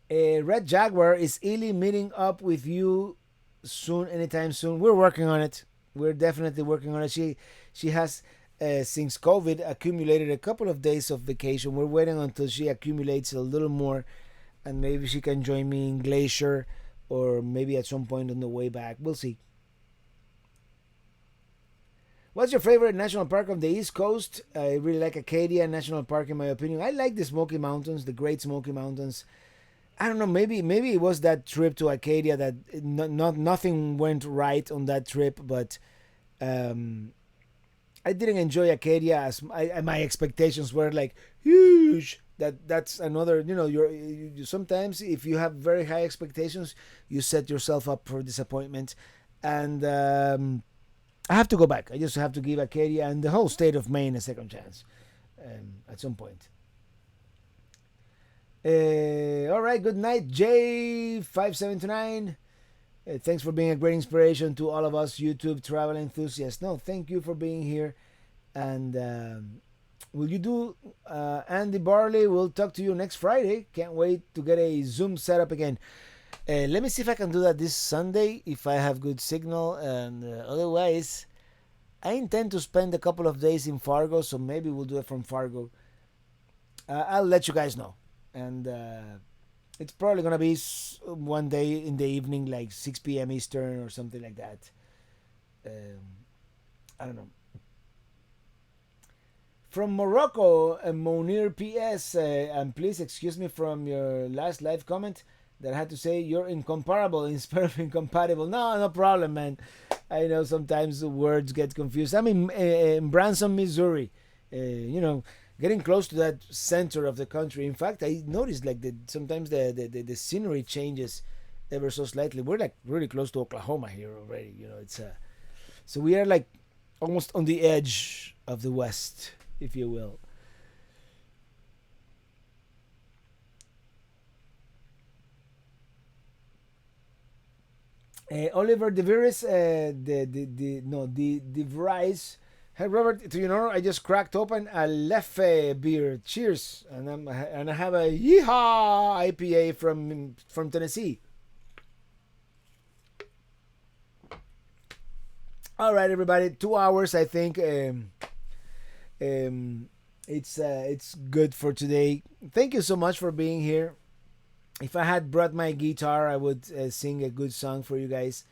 Red Jaguar, is Ely meeting up with you soon, anytime soon? We're working on it. We're definitely working on it. She has since COVID accumulated a couple of days of vacation. We're waiting until she accumulates a little more, and maybe she can join me in Glacier, or maybe at some point on the way back. We'll see. What's your favorite national park on the East Coast? I really like Acadia National Park, in my opinion. I like the Smoky Mountains, the Great Smoky Mountains. I don't know. Maybe it was that trip to Acadia that nothing went right on that trip, but um, I didn't enjoy Acadia as my expectations were like huge. That's another. You sometimes if you have very high expectations, you set yourself up for disappointment, and I have to go back. I just have to give Acadia and the whole state of Maine a second chance at some point. All right, good night, J579. Thanks for being a great inspiration to all of us YouTube travel enthusiasts. No, thank you for being here. And will you do Andy Barley? We'll talk to you next Friday. Can't wait to get a Zoom setup again. Let me see if I can do that this Sunday if I have good signal. And otherwise, I intend to spend a couple of days in Fargo, so maybe we'll do it from Fargo. I'll let you guys know. And it's probably gonna be one day in the evening, like 6 p.m. Eastern or something like that. I don't know. From Morocco, Monir PS, and please excuse me from your last live comment that I had to say you're incomparable instead of incompatible. No, no problem, man. I know sometimes the words get confused. I'm in Branson, Missouri. Getting close to that center of the country. In fact, I noticed like sometimes the scenery changes ever so slightly. We're like really close to Oklahoma here already. It's so we are like almost on the edge of the West, if you will. Oliver DeViris, the Vries. Hey Robert, to I just cracked open a Leffe beer. Cheers, and I have a Yeehaw IPA from Tennessee. All right, everybody, 2 hours. I think it's good for today. Thank you so much for being here. If I had brought my guitar, I would sing a good song for you guys,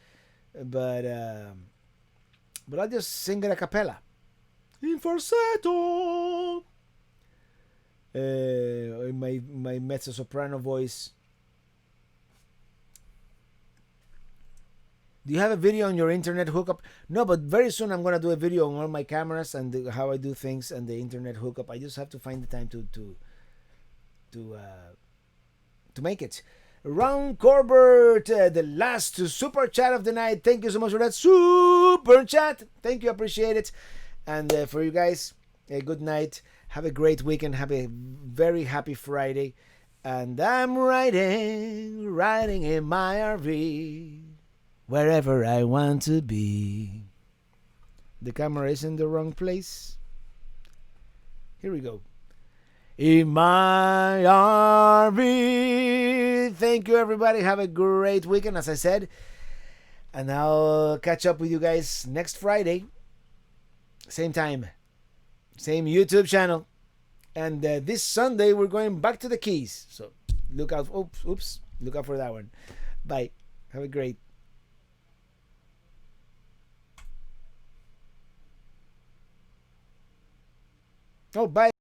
but I'll just sing it a cappella. In falsetto. In my mezzo soprano voice. Do you have a video on your internet hookup? No, but very soon I'm gonna do a video on all my cameras and how I do things and the internet hookup. I just have to find the time to make it. Ron Corbett, the last super chat of the night. Thank you so much for that super chat. Thank you, appreciate it. And for you guys, good night. Have a great weekend. Have a very happy Friday. And I'm riding in my RV, wherever I want to be. The camera is in the wrong place. Here we go. In my RV. Thank you, everybody. Have a great weekend, as I said. And I'll catch up with you guys next Friday. Same time. Same YouTube channel. And this Sunday, we're going back to the Keys. So look out. Oops. Look out for that one. Bye. Have a great. Oh, bye.